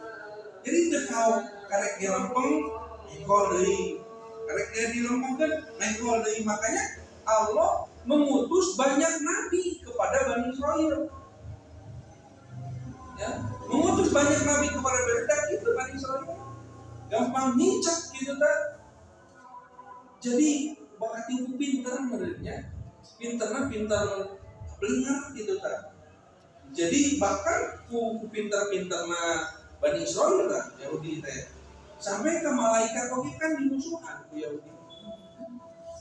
Jadi tekau karek dilempeng ekol deui. Karek dia dilempengkeun ekol deui. Makanya Allah mengutus banyak nabi kepada Bani Israel. Ya, mengutus banyak nabi kepada berdak itu Bani Israil. Gampang ngicap gitu kan. Jadi bakat itu pintar menurutnya. Pintar belingat gitu kan. Jadi bahkan ku pintar-pintar Bani Israil lah Yahudi teh. Sampai ke malaikat oke kan dimusuhan ku Yahudi.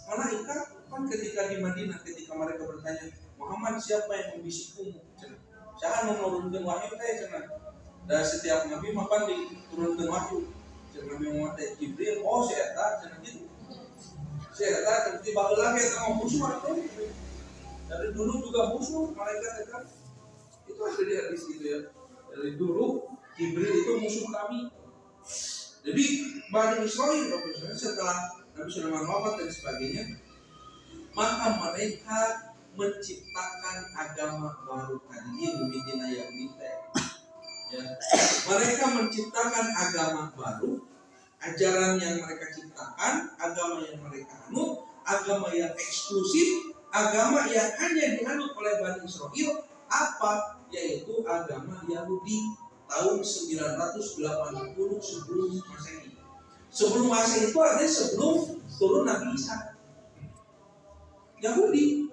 Malaikat kan ketika di Madinah ketika mereka bertanya, Muhammad siapa yang membisikmu? Saya menurunkan wahyu teh cenah. Dan setiap nabi makan diturunkan wahyu. Nabi Muhammad Jibril, oh saya tak cenah gitu. Saya tak seperti baheula ge teh musuh atuh. Dari dulu juga musuh malaikat kan. Itu ada di hadis gitu ya. Dari dulu Jibril itu musuh kami. Jadi Bani Israil setelah Nabi Sulaiman wafat dan sebagainya, maka mereka menciptakan agama baru tadi yang Yahudi. Ya. Mereka menciptakan agama baru, ajaran yang mereka ciptakan, agama yang mereka anut, agama yang eksklusif, agama yang hanya dianut oleh Bani Israil, apa? Yaitu agama Yahudi tahun 980 sebelum Masehi. Sebelum Masehi itu artinya sebelum turun Nabi Isa. Yahudi.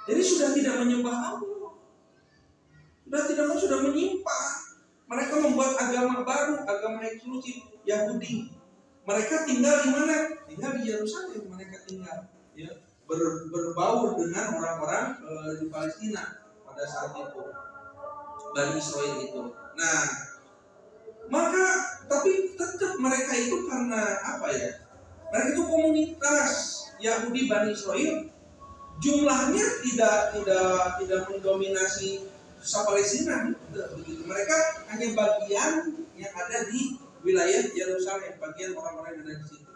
Jadi sudah tidak menyembah Allah. Sudah menyimpang. Mereka membuat agama baru, agama eksklusif Yahudi. Mereka tinggal di mana? Tinggal di Yerusalem. Mereka tinggal, ya, berbaur dengan orang-orang di Palestina pada saat itu. Bani Israil itu. Nah, maka tapi tetap mereka itu karena apa ya? Mereka itu komunitas Yahudi Bani Israil, jumlahnya tidak mendominasi Palestina, begitu. Mereka hanya bagian yang ada di wilayah Yerusalem, bagian orang-orang yang ada di situ.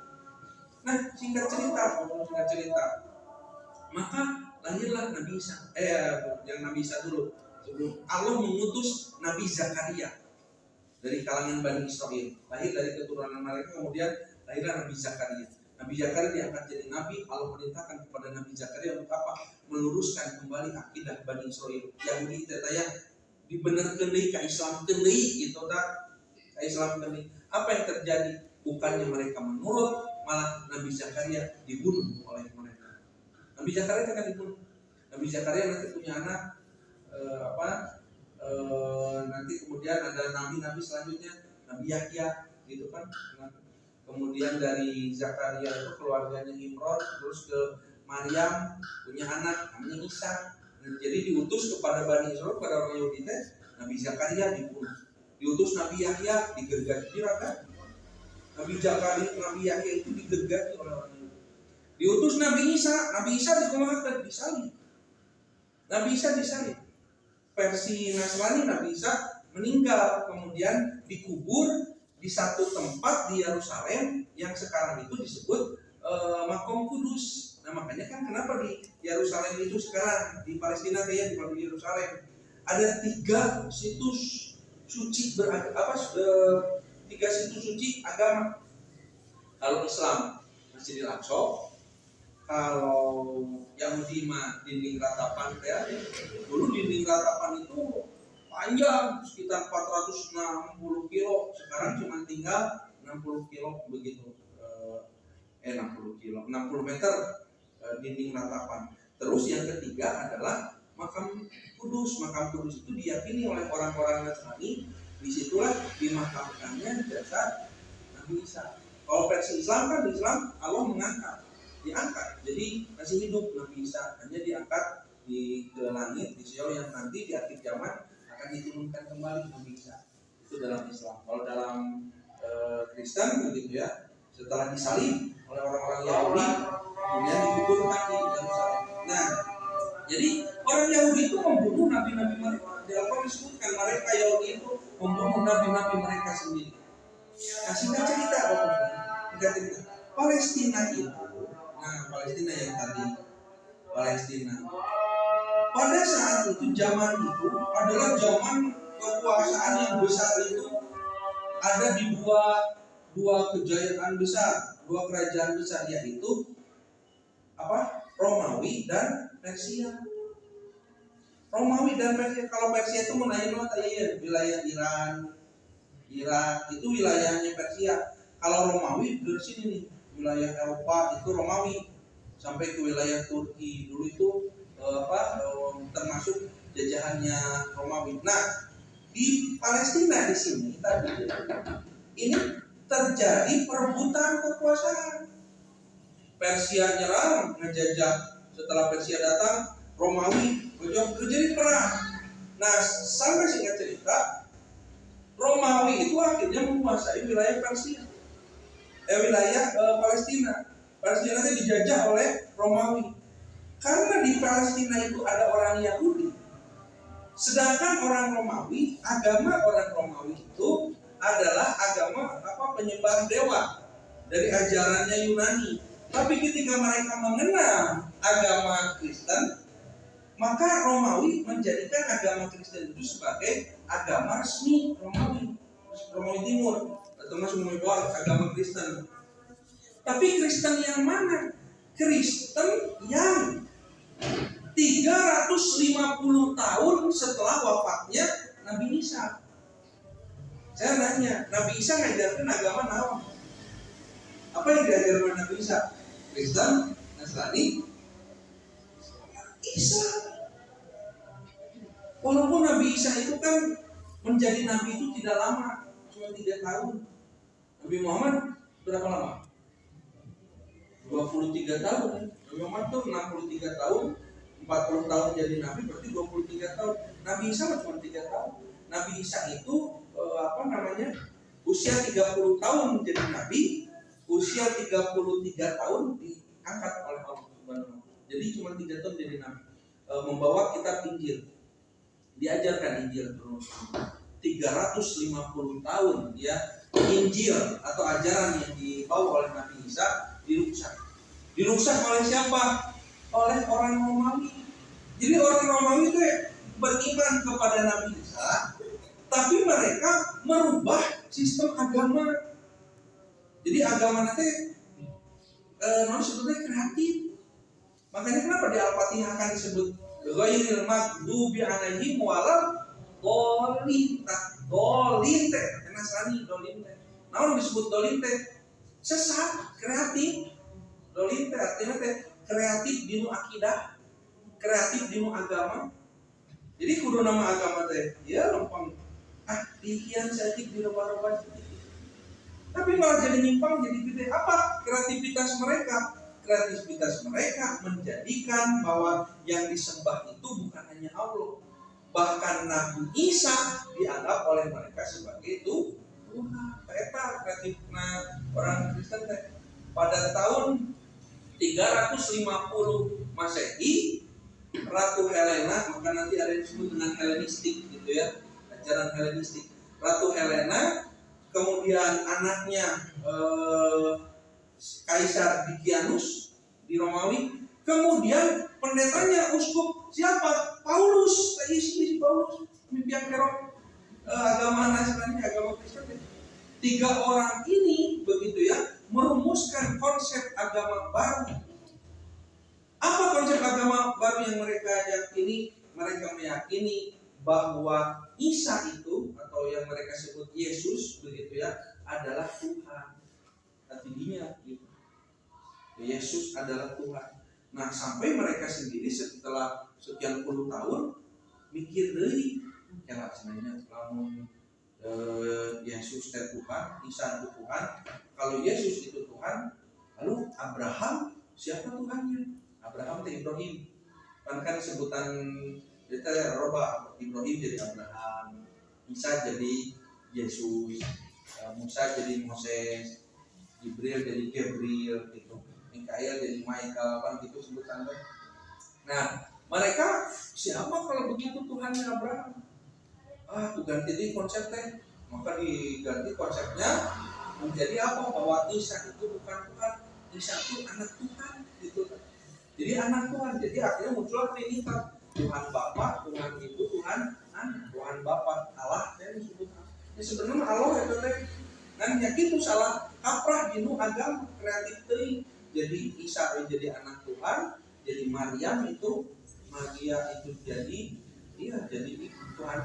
Nah, singkat cerita, maka lahirlah Nabi Isa. Yang Nabi Isa dulu. Sebelum Allah mengutus Nabi Zakaria dari kalangan Bani Israil, lahir dari keturunan mereka, kemudian lahirlah Nabi Zakaria. Nabi Zakaria diangkat jadi nabi. Allah perintahkan kepada Nabi Zakaria untuk apa? Meluruskan kembali akidah Bani Israil. Yahudi tetaya dibenarkan deui ka Islam deui gitu dah. Ka Islam deui. Apa yang terjadi? Bukannya mereka menurut, malah Nabi Zakaria dibunuh oleh mereka. Nabi Zakaria kan dibunuh. Nabi Zakaria nanti punya anak nanti kemudian ada nabi-nabi selanjutnya, Nabi Yahya gitu kan. Kemudian dari Zakaria itu keluarganya Imron, terus ke Maryam punya anak namanya Isa. Jadi diutus kepada Bani Israil, kepada orang Yahudi, Nabi Zakaria dibunuh. Diutus Nabi Yahya digergaji kan? Nabi Yahya itu digergaji oleh orang Yahudi. Diutus Nabi Isa dikumahakan disalib. Nabi Isa disalib. Versi Nasrani Nabi Isa meninggal, kemudian dikubur di satu tempat di Yerusalem yang sekarang itu disebut Makom Kudus. Nah makanya kan kenapa di Yerusalem itu sekarang di Palestina kayak di Yerusalem ada 3 situs suci tiga situs suci agama. Kalau Islam Masjidil Aqsa, kalau Yahudi mah dinding ratapan ya. Dulu dinding ratapan itu panjang sekitar 460 kilo, sekarang cuma tinggal 60 kilo begitu. 60 meter dinding ratapan. Terus yang ketiga adalah makam kudus. Makam kudus itu diyakini oleh orang-orang Nasrani, disitulah dimakamkannya jasad Nabi Isa. Kalau versi Islam kan di Islam Allah diangkat, jadi masih hidup Nabi Isa, hanya diangkat ke langit di Sion yang nanti di akhir zaman akan diturunkan kembali Nabi Isa. Itu dalam Islam. Kalau dalam Kristen begitu ya, setelah disalib oleh orang-orang Yahudi, kemudian dikuburkan di Yerusalem. Nah, jadi orang Yahudi itu membunuh nabi-nabi mereka. Di Al-Quran disebutkan mereka Yahudi itu membunuh nabi-nabi mereka sendiri. Nah, singkat cerita, Palestina itu, Palestina yang tadi, Palestina. Pada saat itu, zaman itu adalah zaman kekuasaan yang besar itu ada di dua kejayaan besar, 2 kerajaan besar, yaitu Romawi dan Persia. Romawi dan Persia. Kalau Persia itu menaik wilayah Iran, Irak itu wilayahnya Persia. Kalau Romawi dari sini nih, wilayah Eropa itu Romawi sampai ke wilayah Turki. Dulu itu termasuk jajahannya Romawi. Nah, di Palestina di sini tadi ini terjadi perebutan kekuasaan. Persia nyerang, ngejajah. Setelah Persia datang, Romawi terjadi perang. Nah, sampai singkat cerita, Romawi itu akhirnya menguasai wilayah Persia, wilayah Palestina. Palestina itu dijajah oleh Romawi. Karena di Palestina itu ada orang Yahudi, sedangkan orang Romawi, agama orang Romawi itu adalah agama penyembah dewa dari ajarannya Yunani. Tapi ketika mereka mengenal agama Kristen, maka Romawi menjadikan agama Kristen itu sebagai agama resmi Romawi Timur, atau masuk membawa agama Kristen. Tapi Kristen yang mana? Kristen yang 350 tahun setelah wafatnya Nabi Isa. Saya nanya, Nabi Isa ngajarkan agama naon? Apa yang diajarkan Nabi Isa? Kristen, Nasrani, Islam. Walaupun Nabi Isa itu kan menjadi nabi itu tidak lama, cuma 3 tahun. Nabi Muhammad berapa lama? 23 tahun. Nabi Muhammad itu 63 tahun, 40 tahun jadi nabi, berarti 23 tahun. Nabi Isa cuma 3 tahun. Nabi Isa itu usia 30 tahun menjadi nabi, usia 33 tahun diangkat oleh Allah Subhanahu. Jadi cuma 3 tahun jadi nabi. Membawa kitab Injil, diajarkan Injil terus 350 tahun ya. Injil atau ajaran yang dibawa oleh Nabi Isa dirusak oleh siapa? Oleh orang Romawi. Jadi orang Romawi itu beriman kepada Nabi Isa, tapi mereka merubah sistem agama. Jadi agama nanti sebetulnya kreatif. Makanya kenapa di Al-Fatihah akan disebut ghairil maghdubi alaihim waladdallin. Dolin teh, Nasrani dolin teh. Namun disebut dolin teh sesat, kreatif. Dolin teh artinya teh kreatif dinu akidah, kreatif dinu agama. Jadi kudu nama agama teh ya lempang. Dikian sadik di roba-roba. Tapi malah jadi nyimpang, jadi gede. Apa kreativitas mereka? Kreativitas mereka menjadikan bahwa yang disembah itu bukan hanya Allah, bahkan Nabi Isa dianggap oleh mereka sebagai Tuhan. Eta kreatifnya orang Kristen teh. Pada tahun 350 Masehi, Ratu Helena, maka nanti ada yang disebut dengan Helenistik gitu ya, ajaran Helenistik. Ratu Helena, kemudian anaknya Kaisar Dikianus di Romawi, kemudian pendetanya uskup siapa? Paulus, isi Paulus, mimpian kerok agama Nasrani, agama Kristen. 3 orang ini begitu ya merumuskan konsep agama baru. Apa konsep agama baru yang mereka yakini? Mereka meyakini bahwa Isa itu atau yang mereka sebut Yesus begitu ya adalah Tuhan. Artinya gitu. Yesus adalah Tuhan. Nah, sampai mereka sendiri setelah sekian puluh tahun mikir deui ya sebenarnya lamun Yesus itu Tuhan, Isa itu Tuhan. Kalau Yesus itu Tuhan, lalu Abraham siapa Tuhannya? Abraham itu Ibrahim. Kan sebutan kita roba Ibrahim jadi Abraham, Isa jadi Yesus, Musa jadi Moses, Jibril jadi Gabriel gitu, Mikael jadi Michael, kan gitu sebutannya. Nah, mereka siapa kalau begitu Tuhannya Abraham? Tuh ganti di konsepnya, maka diganti konsepnya menjadi apa? Bahwa Isa itu bukan Tuhan, Isa itu anak Tuhan gitu. Jadi anak Tuhan, jadi akhirnya muncul Trinitas, Tuhan Bapa, Tuhan Ibu, Tuhan Anak, Tuhan Bapa, Allah yang disebut. Ya sebenarnya Allah itu teh, kan ya gitu salah kaprah dinu agama kreatif teh. Jadi Isa jadi anak Tuhan, jadi Maria itu jadi Iya, jadi Tuhan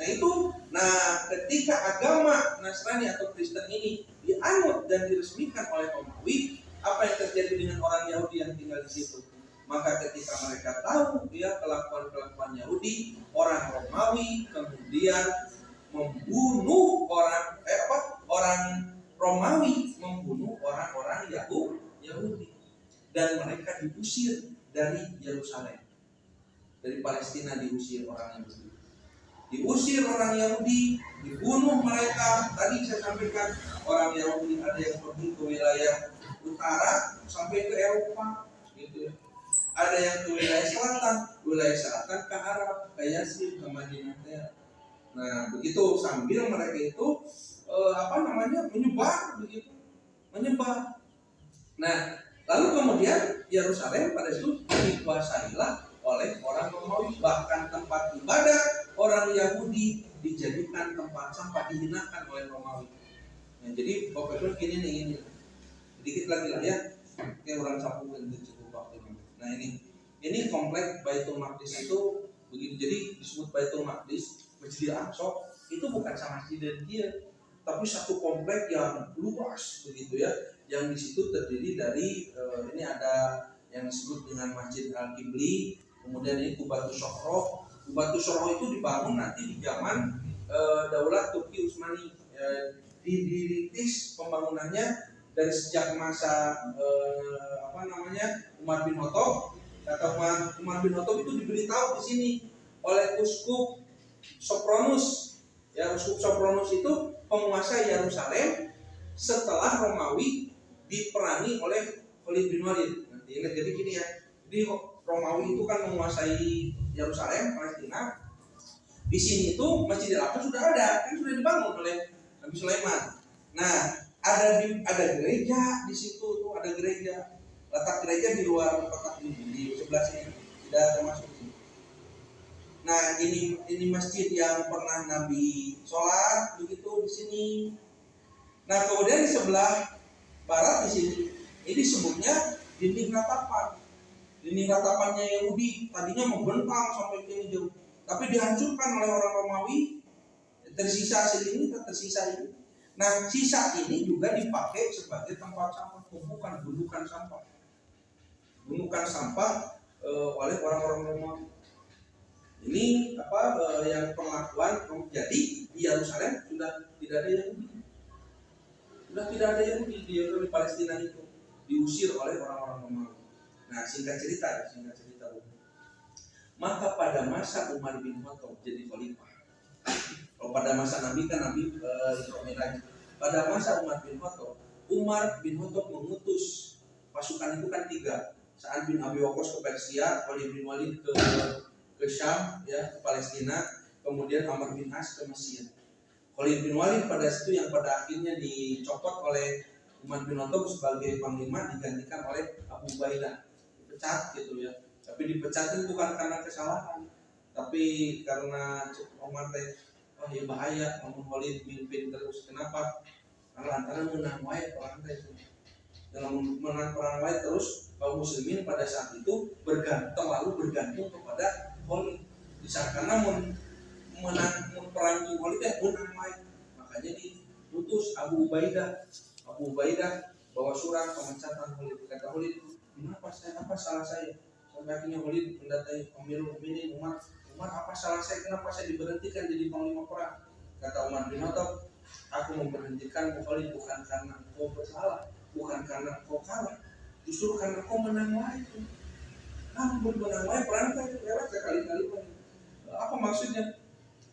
itu. Nah ketika agama Nasrani atau Kristen ini dianut dan diresmikan oleh Romawi, apa yang terjadi dengan orang Yahudi yang tinggal di situ? Maka ketika mereka tahu kelakuan Yahudi, orang Romawi kemudian membunuh orang Romawi membunuh orang-orang Yahudi, dan mereka diusir dari Yerusalem. Dari Palestina diusir orang Yahudi. Diusir orang Yahudi, dibunuh mereka. Tadi saya sampaikan orang Yahudi ada yang pergi ke wilayah utara sampai ke Eropa, gitu ya. Ada yang ke wilayah selatan ke Arab, ke Yasrib, ke Madinah. Nah, begitu sambil mereka itu menyebar. Nah, lalu kemudian Yerusalem pada itu dikuasailah oleh orang Romawi, bahkan tempat ibadah orang Yahudi dijadikan tempat sampah, dihinakan oleh Romawi. Nah, jadi Bapak Ibu ini sedikit lagi lah ya, kayak orang sambungan cukup waktu ini. Nah ini komplek Baitul Maqdis itu begitu, jadi disebut Baitul Maqdis, Masjid Al-Aqsa itu bukan sama masjid dia, tapi satu komplek yang luas begitu ya, yang di situ terdiri dari ini ada yang disebut dengan Masjid Al-Qibli, kemudian ini Qubatus Soroh. Qubatus Soroh itu dibangun nanti di zaman Daulah Turki Utsmani. Dirintis pembangunannya dari sejak masa Umar bin Khattab. Kata Umar bin Khattab itu diberitahu di sini oleh Uskup Sopronus. Ya, Uskup Sopronus itu penguasa Yerusalem setelah Romawi diperangi oleh Khalid bin Walid. Nanti ingat, jadi gini ya. Di Romawi itu kan menguasai Yerusalem, Palestina. Di sini itu Masjidil Aqsa sudah ada, kan sudah dibangun oleh Nabi Sulaiman. Nah, ada gereja di situ tuh, ada gereja. Letak gereja di luar kotak ini, di sebelah sini, tidak termasuk di sini. Nah, ini masjid yang pernah Nabi sholat begitu di sini. Nah, kemudian di sebelah barat di sini, ini disebutnya dinding ratapan. Dinding ratapannya Yahudi tadinya membentang sampai ke jauh, tapi dihancurkan oleh orang Romawi. Tersisa ini. Nah, sisa ini juga dipakai sebagai tempat sampah, gundukan sampah oleh orang-orang Romawi. Ini yang pengakuan. Jadi di Yerusalem sudah tidak ada Yahudi. Di Palestina itu diusir oleh orang-orang Romawi. Nah, singkat cerita. Maka pada masa Umar bin Khattab jadi khalifah. Kalau pada masa Nabi kan Nabi pada masa Umar bin Khattab mengutus pasukan itu kan 3. Sa'ad bin Abi Waqqas ke Persia, Khalid bin Walid ke Syam ya, ke Palestina, kemudian Amr bin As ke Mesir. Khalid bin Walid pada situ yang pada akhirnya dicopot oleh Umar bin Khattab sebagai panglima, digantikan oleh Abu Ubaidah, dipecat gitu ya. Tapi dipecat itu bukan karena kesalahan, tapi karena Umar ya bahaya ngomong Khalid mimpin terus. Kenapa? Karena antara menang wae perang itu. Dalam menang perang wae terus kaum muslimin pada saat itu terlalu bergantung kepada Khalid. Karena menang perang Khalid menang wae. Makanya diutus Abu Ubaidah bawa surat pemecatan Khalid. Kata Khalid, apa salah saya? Sampai akhirnya Khalid mendatangi Amirul Mukminin Umar, apa salah saya? Kenapa saya diberhentikan jadi panglima perang? Kata Umar bin Khattab, aku memberhentikan Khalid bukan karena kau bersalah, bukan karena kau kalah, justru karena kau menang wae. Kamu menang wae perang kan lewat sekali-kali. Apa maksudnya?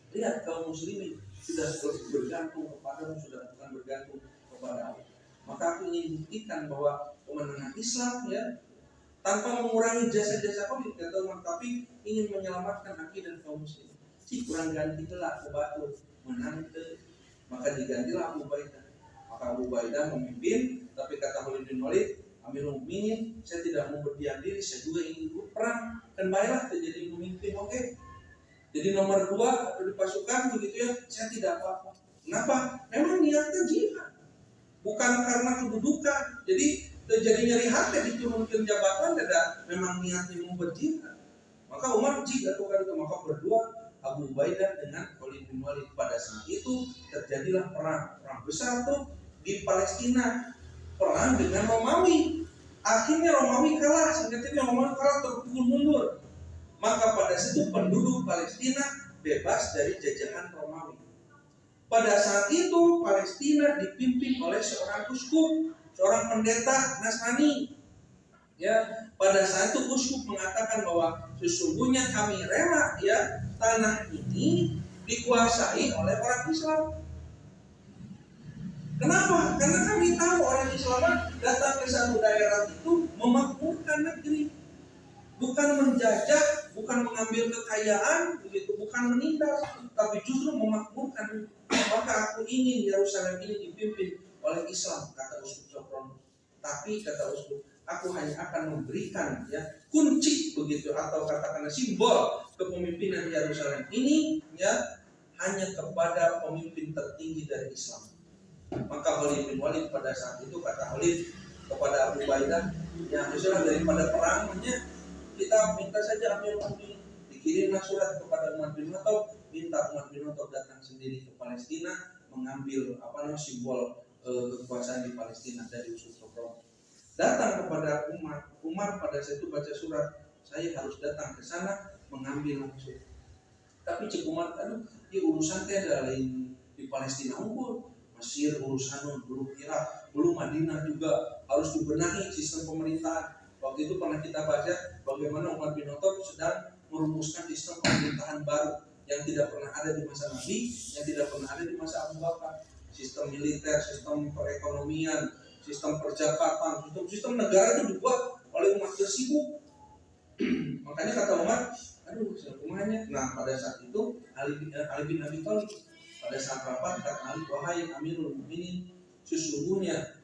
Lihat, kaum muslimin sudah bergantung kepadamu, sudah bukan bergantung kepada Allah. Maka aku ingin buktikan bahwa kemenangan Islam ya tanpa mengurangi jasa-jasa Khalid, kata Umar, tapi ingin menyelamatkan akidah kaum muslimin. Si kurang ganti gelak ke batu menang ke, maka digantilah Abu Ubaidah. Maka Abu Ubaidah memimpin, tapi kata Khalid bin Walid, Amirul Mukminin, saya tidak mau berdiam diri, saya juga ingin ikut perang. Dan baiklah terjadi pemimpin, oke. Jadi nomor 2 di pasukan begitu ya, saya tidak apa-apa. Kenapa? Memang niatnya jihad, bukan karena kedudukan. Jadi terjadi nyeri hati diturunkan jabatan, tidak memang niatnya mau berjihad. Maka Umar jatuhkan itu, maka berdua Abu Ubaidah dengan Khalid bin Walid. Pada saat itu terjadilah perang besar tuh di Palestina, perang dengan Romawi. Akhirnya Romawi kalah, singkatnya Romawi kalah, terpukul mundur. Maka pada saat itu penduduk Palestina bebas dari jajahan Romawi. Pada saat itu Palestina dipimpin oleh seorang uskup, seorang pendeta Nasrani. Ya, pada saat itu uskup mengatakan bahwa sesungguhnya kami rela ya tanah ini dikuasai oleh orang Islam. Kenapa? Karena kami tahu orang Islam datang ke satu daerah itu memakmurkan negeri, bukan menjajah, bukan mengambil kekayaan, begitu, bukan menindas, tapi justru memakmurkan. Maka aku ingin Yerusalem ini dipimpin oleh Islam, kata Uskup Sopron. Tapi kata Uskup, aku hanya akan memberikan ya kunci begitu, atau katakanlah simbol kepemimpinan Yerusalem ini ya hanya kepada pemimpin tertinggi dari Islam. Maka Khalid bin Walid pada saat itu kata Khalid kepada Abu Ubaidah, ya misalnya daripada perangnya kita minta saja Amir Mu'minin, dikirimlah surat kepada Umar bin Khattab, minta Umar bin Khattab datang sendiri ke Palestina mengambil simbol kekuasaan di Palestina dari Uskup Sopron. Datang kepada Umar pada saat itu baca surat, saya harus datang ke sana mengambil langsung. Tapi Cik Umar, di urusan ada lain di Palestina unggul, Mesir urusan belum Irak, belum Madinah juga harus dibenahi sistem pemerintahan. Waktu itu pernah kita baca bagaimana Umar bin Khattab sedang merumuskan sistem pemerintahan baru yang tidak pernah ada di masa Nabi, yang tidak pernah ada di masa Abu Bakar. Sistem militer, sistem perekonomian, sistem perjakatan, sistem negara itu dibuat oleh umat tersibuk. Makanya kata Umar, rumahnya. Nah pada saat itu Ali bin Abi Thalib pada saat rapat kata Ali, wahai Amirul Mukminin, sesungguhnya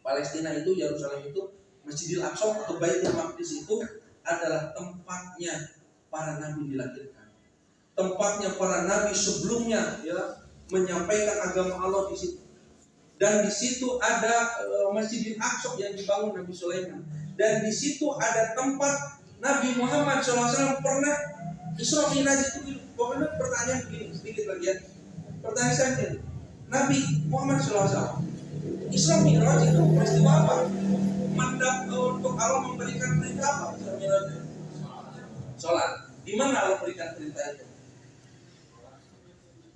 Palestina itu, Yerusalem itu, Masjidil Aqsa atau Baitul Maqdis itu adalah tempatnya para nabi dilahirkan, tempatnya para nabi sebelumnya ya menyampaikan agama Allah di situ. Dan di situ ada Masjidil Aqsa yang dibangun Nabi Sulaiman. Dan di situ ada tempat Nabi Muhammad SAW pernah Isra Mi'raj itu. Pokoknya pertanyaan begini sedikit lagi ya. Pertanyaan saya ini, Nabi Muhammad SAW Isra Mi'raj itu peristiwa apa? Mandat untuk Allah memberikan perintah apa? Isra Mi'raj sholat. Di mana Allah berikan perintah itu?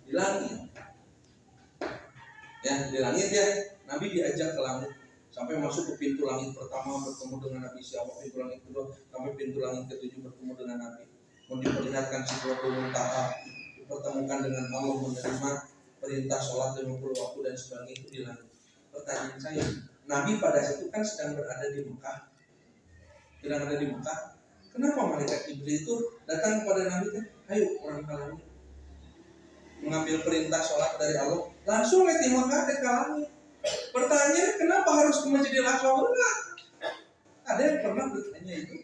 Di langit. Ya, di langit ya. Nabi diajak ke langit sampai masuk ke pintu langit pertama, bertemu dengan Nabi siapa, pintu langit kedua sampai pintu langit ketujuh bertemu dengan Nabi. Mau diperlihatkan Sidratul Muntaha, dipertemukan dengan Allah, menerima perintah sholat 50 waktu dan sebagainya itu di langit. Pertanyaan saya, Nabi pada saat itu kan sedang berada di Mekah, sedang ada di Mekah. Kenapa malaikat Jibril itu datang kepada Nabi kan? Ayo orang ke langit, mengambil perintah sholat dari Allah, langsung di Mekah ke langit. Pertanyaannya, kenapa harus ke Masjidil Aqsa? Enggak. Ada yang pernah bertanya itu?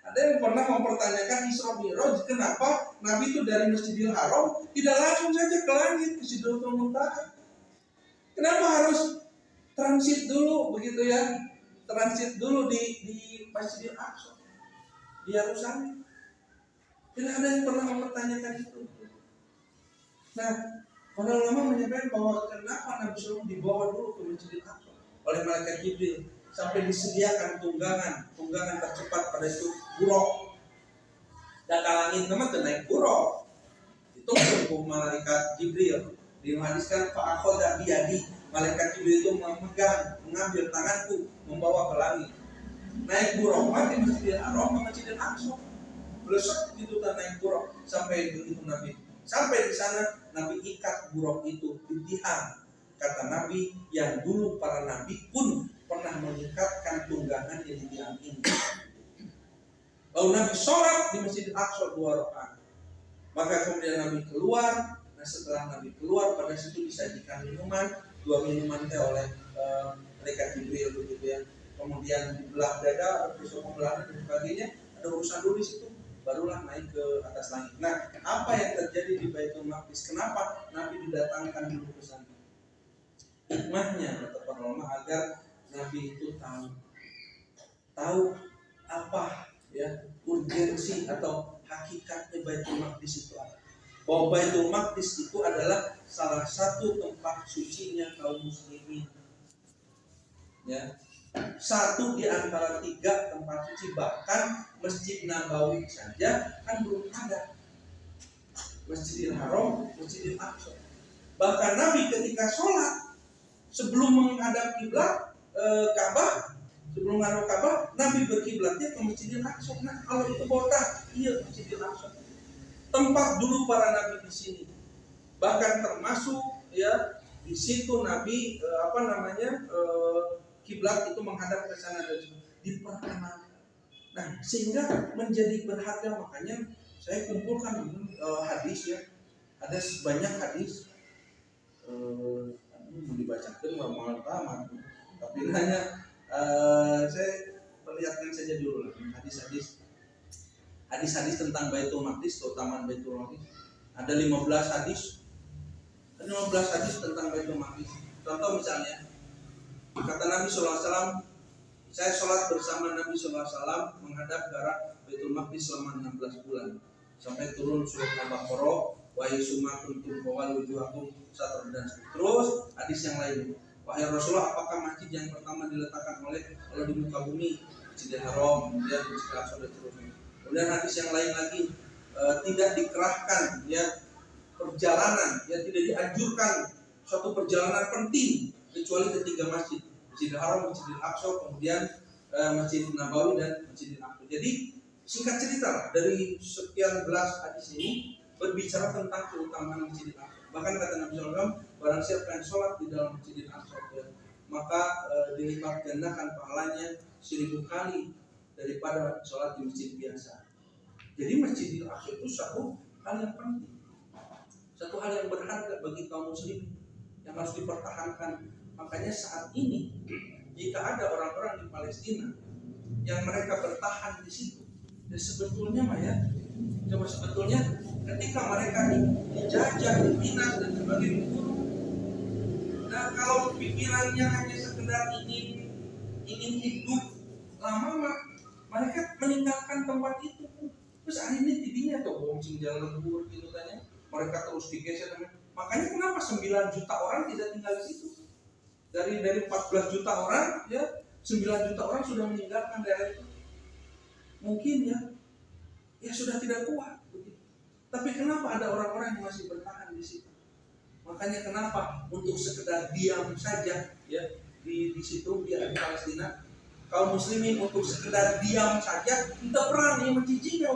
Ada yang pernah mempertanyakan Isra Mi'raj, kenapa Nabi itu dari Masjidil Haram tidak langsung saja ke langit, ke Sidratul Muntaha? Kenapa harus transit dulu begitu ya? Transit dulu di Masjidil Aqsa, di Yerusalem. Tidak ada yang pernah mempertanyakan itu. Nah, para ulama menyampaikan bahwa kenapa Nabi SAW dibawa dulu ke Masjidil Aqsa oleh malaikat Jibril sampai disediakan tunggangan tercepat pada itu buruk. Dan langit nama naik buruk. Itu untuk malaikat Jibril. Dihadiskan Pak Akhoda biyadi, malaikat Jibril itu mengambil tanganku, membawa ke langit. Naik buruk, mati Masjidil Haram ke Masjidil Aqsa. Belesok itu naik buruk sampai begitu Nabi. Sampai di sana Nabi ikat buruk itu di tiang. Kata Nabi, yang dulu para nabi pun pernah mengikatkan tunggangan yang di tiang ini. Lalu Nabi sholat di Masjidil Aqsa 2 rakaat. Maka kemudian Nabi keluar. Nah setelah Nabi keluar, pada situ disajikan minuman, 2 minuman teh oleh malaikat Jibril begitu ya. Kemudian di belah dada ada pisau pembelahan dan sebagainya. Ada urusan dulu di situ. Barulah naik ke atas langit. Nah, apa yang terjadi di Baitul Maqdis? Kenapa Nabi didatangkan dulu ke sana? Hikmahnya kata para ulama agar Nabi itu tahu apa ya urgensi atau hakikatnya Baitul Maqdis itu apa. Bahwa Baitul Maqdis itu adalah salah satu tempat sucinya kaum muslimin. Ya, satu di antara 3 tempat suci, bahkan Masjid Nabawi saja kan belum ada. Masjidil Haram, Masjidil Aqsa. Bahkan Nabi ketika sholat sebelum menghadap kiblat Ka'bah, sebelum menghadap Ka'bah, Nabi berkiblatnya ke Masjidil Aqsa. Nah, kalau itu botak, iya Masjidil Aqsa. Tempat dulu para nabi di sini. Bahkan termasuk ya di situ Nabi kiblat itu menghadap ke sana dan diperkenalkan. Nah, sehingga menjadi berharga. Makanya saya kumpulkan hadis ya. Ada banyak hadis mau dibacakan mau tamat. Tapi hanya saya perlihatkan saja dulu hadis-hadis tentang Baitul Maqdis, keutamaan Baitul Maqdis. Ada 15 hadis. Ada 15 hadis tentang Baitul Maqdis. Contoh misalnya, kata Nabi SAW, saya sholat bersama Nabi SAW menghadap ke arah Baitul Maqdis selama 16 bulan sampai turun surat Al-Baqarah, wa yasuma kuntum qawal wujuhakum satr, dan terus hadis yang lain. Wahai Rasulullah, apakah masjid yang pertama diletakkan oleh Allah di muka bumi? Masjidil Haram, kemudian Masjidil Aqsa dan seterusnya. Kemudian hadis yang lain lagi, tidak dikerahkan ya perjalanan, ya tidak dianjurkan suatu perjalanan penting kecuali ketiga masjid, Masjidil Haram, Masjidil Aqsa, kemudian Masjid Nabawi dan Masjidil Aqsa. Jadi singkat cerita, dari sekian belas hadis ini berbicara tentang keutamaan Masjidil Aqsa. Bahkan kata Nabi SAW, barang siapa yang sholat di dalam Masjidil Aqsa, maka dilipat gandakan pahalanya 1000 kali daripada sholat di masjid biasa. Jadi Masjidil Aqsa itu satu hal yang penting, satu hal yang berharga bagi kaum muslim yang harus dipertahankan. Makanya saat ini jika ada orang-orang di Palestina yang mereka bertahan di situ, dan sebetulnya sebetulnya ketika mereka dijajah, ditindas dan sebagainya, nah kalau pikirannya hanya sekedar ingin hidup lama, mereka meninggalkan tempat itu. Terus hari ini tidinya tuh bongsing jalan lembur gitu tanya, mereka terus digeser. Makanya kenapa 9 juta orang tidak tinggal di situ? Dari 14 juta orang ya 9 juta orang sudah meninggalkan daerah itu. Mungkin ya sudah tidak kuat begitu. Tapi kenapa ada orang-orang yang masih bertahan di situ? Makanya kenapa untuk sekedar diam saja ya di situ di Palestina, kaum muslimin untuk sekedar diam saja, kita perang yang mencincinya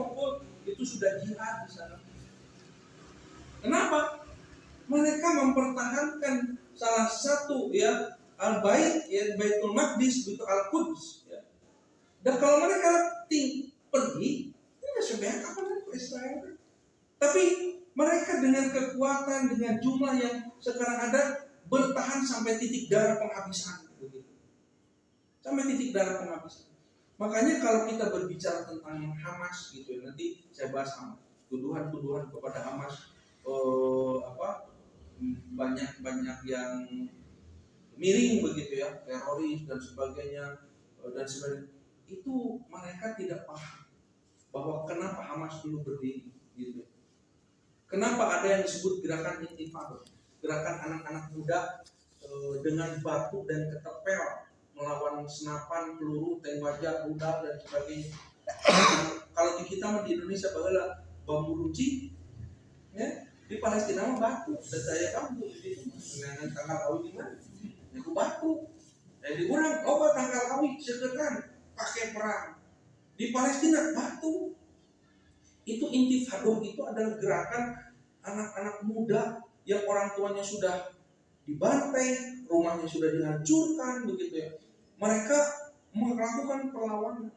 itu sudah jihad di sana. Kenapa? Mereka mempertahankan salah satu ya Al-Bait, ya Baitul Maqdis, Baitul Al-Quds ya. Dan kalau mereka pergi, ini sebenarnya kapan ke Israel? Tapi mereka dengan kekuatan, dengan jumlah yang sekarang ada, bertahan sampai titik darah penghabisan begitu. Sampai titik darah penghabisan. Makanya kalau kita berbicara tentang Hamas gitu, nanti saya bahas Hamas, tuduhan-tuduhan kepada Hamas, banyak yang miring begitu ya, teroris dan sebagainya. Itu mereka tidak paham bahwa kenapa Hamas dulu berdiri gitu. Kenapa ada yang disebut gerakan intifada, gerakan anak-anak muda dengan batu dan ketepel melawan senapan, peluru, tank wajah, rudal dan sebagainya. Kalau di kita di Indonesia bahwa bambu runcing, ya di Palestina mah batu. Dan saya kamu dengan tanggal awi gimana? Itu batu. Jadi orang tanggal awi sekekan pakai perang. Di Palestina batu. Itu intifada, itu adalah gerakan anak-anak muda yang orang tuanya sudah dibantai, rumahnya sudah dihancurkan begitu ya. Mereka melakukan perlawanan,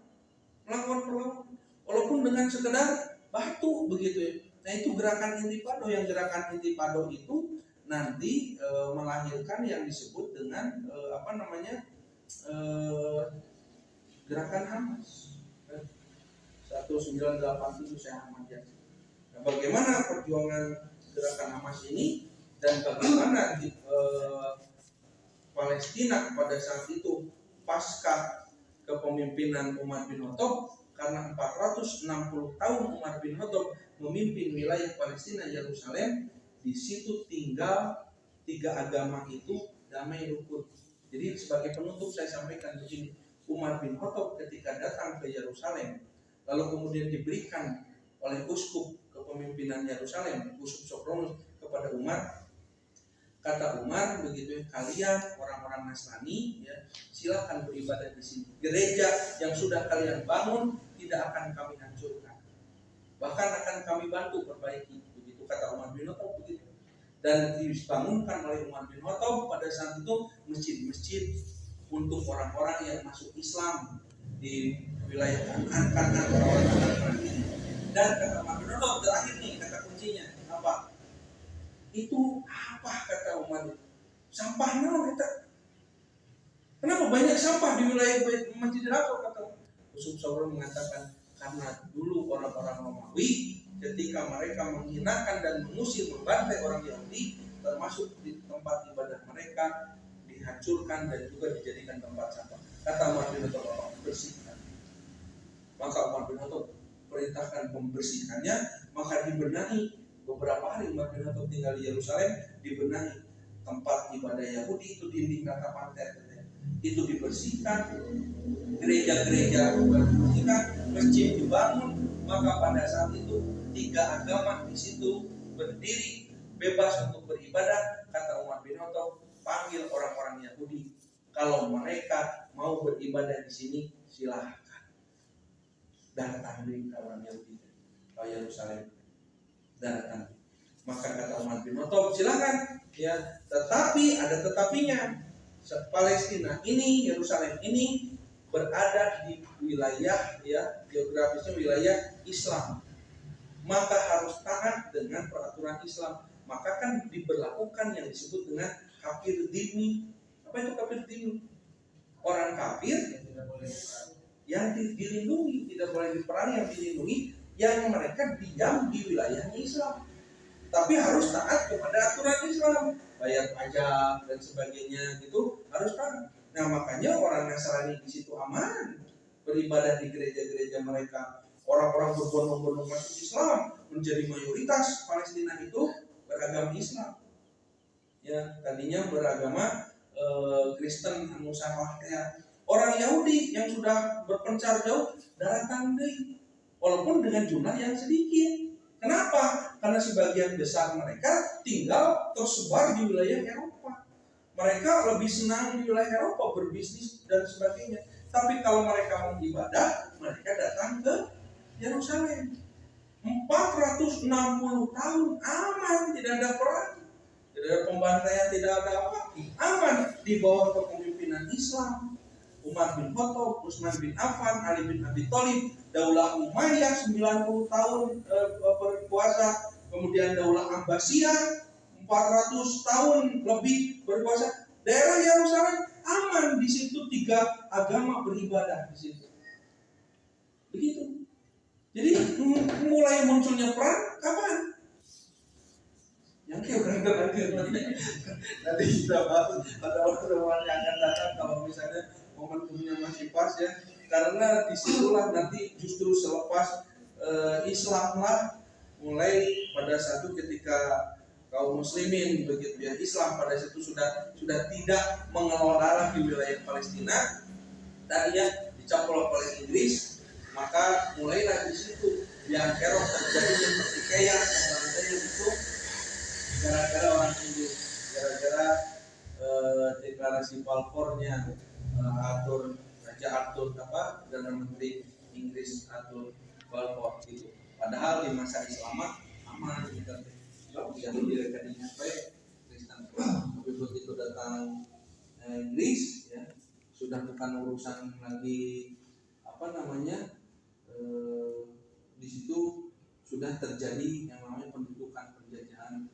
walaupun dengan sekedar batu begitu ya. Nah itu gerakan intifada. Yang gerakan intifada itu nanti melahirkan yang disebut dengan gerakan Hamas 1987 saya amati. Nah, bagaimana perjuangan gerakan Hamas ini dan bagaimana di Palestina pada saat itu pasca kepemimpinan Umar bin Khattab karena 460 tahun Umar bin Khattab memimpin wilayah Palestina Yerusalem, di situ tinggal 3 agama itu damai rukun. Jadi sebagai penutup saya sampaikan begini, Umar bin Khattab ketika datang ke Yerusalem, lalu kemudian diberikan oleh uskup kepemimpinan Yerusalem, uskup Sopronus kepada Umar. Kata Umar begitu, kalian orang-orang Nasrani ya, silakan beribadah di sini. Gereja yang sudah kalian bangun tidak akan kami hancurkan, bahkan akan kami bantu perbaiki. Begitu kata Umar bin Khattab begitu. Dan dibangunkan oleh Umar bin Khattab pada saat itu masjid-masjid untuk orang-orang yang masuk Islam di wilayah Kanaan orang-orang ini. Dan kata Umar bin Khattab terakhir nih kata kuncinya apa? Itu apa kata Umar? Sampah naon eta? Kenapa banyak sampah di wilayah Masjidil Aqsa kata Uskup Sopronus mengatakan karena dulu orang-orang Romawi ketika mereka menghinakan dan mengusir membantai orang Yahudi, termasuk di tempat ibadah mereka dihancurkan dan juga dijadikan tempat sampah. Kata Umar bin Khattab, bersihkan. Maka Umar bin Khattab perintahkan membersihkannya, maka dibenahi. Beberapa hari Umar bin Khattab tinggal di Yerusalem, dibenahi tempat ibadah Yahudi itu, dinding ratapan itu dibersihkan, gereja-gereja dibersihkan, masjid dibangun. Maka pada saat itu 3 agama di situ berdiri bebas untuk beribadah. Kata Umar bin Khattab, panggil orang-orang Yahudi, kalau mereka mau beribadah di sini silahkan datang ke orang Yahudi ke Yerusalem. Datang. Maka kata Umar bin Khattab, silakan ya, tetapi ada tetapinya. Palestina ini, Yerusalem ini berada di wilayah ya, geografisnya wilayah Islam. Maka harus taat dengan peraturan Islam. Maka kan diberlakukan yang disebut dengan kafir dhimmi. Apa itu kafir dhimmi? Orang kafir yang dilindungi, tidak boleh diperangi, yang dilindungi, yang mereka diam di wilayahnya Islam, tapi harus taat kepada aturan Islam, bayar pajak dan sebagainya gitu, harus taat. Nah makanya orang Nasrani di situ aman beribadah di gereja-gereja mereka. Orang-orang berbondong-bondong masuk Islam, menjadi mayoritas Palestina itu beragama Islam. Ya tadinya beragama Kristen anu salah ya. Orang Yahudi yang sudah berpencar jauh datang deui, walaupun dengan jumlah yang sedikit. Kenapa? Karena sebagian besar mereka tinggal tersebar di wilayah Eropa. Mereka lebih senang di wilayah Eropa berbisnis dan sebagainya. Tapi kalau mereka mau ibadah, mereka datang ke Yerusalem. 460 tahun aman, tidak ada perang, tidak ada pembantaian, tidak ada apa, aman di bawah kepemimpinan Islam. Umar bin Khattab, Utsman bin Affan, Ali bin Abi Thalib, Daulah Umayyah 90 tahun berkuasa, kemudian Daulah Abbasiyah 400 tahun lebih berkuasa. Daerah Yerusalem aman, di situ 3 agama beribadah di situ. Begitu. Jadi mulai munculnya perang kapan? Yang nanti kita bahas pada pertemuan yang akan datang kalau misalnya momentumnya masih pas ya, karena disitulah nanti justru selepas Islam lah mulai pada satu ketika kaum muslimin begitu ya, Islam pada situ sudah tidak mengelola di wilayah Palestina, tadinya dicaplok oleh Inggris, maka mulailah di situ yang kerok terjadi pertikaian yang itu gara-gara orang Inggris, gara-gara deklarasi Balfournya. Raja Arthur Perdana Menteri Inggris Arthur Balfour itu. Padahal di masa Islam aman kita yang direkaninya Kristen. Tapi begitu datang Inggris ya, sudah bukan urusan lagi di situ sudah terjadi yang namanya pendudukan, penjajahan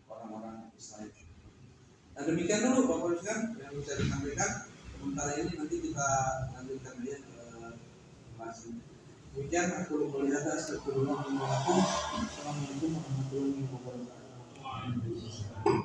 orang-orang Islam. Nah demikian dulu Bapak Ibu yang bisa disampaikan. Sementara ini nanti kita lanjutkan ya bahas ini. Demikian aku melihat Assalamualaikum warahmatullahi wabarakatuh.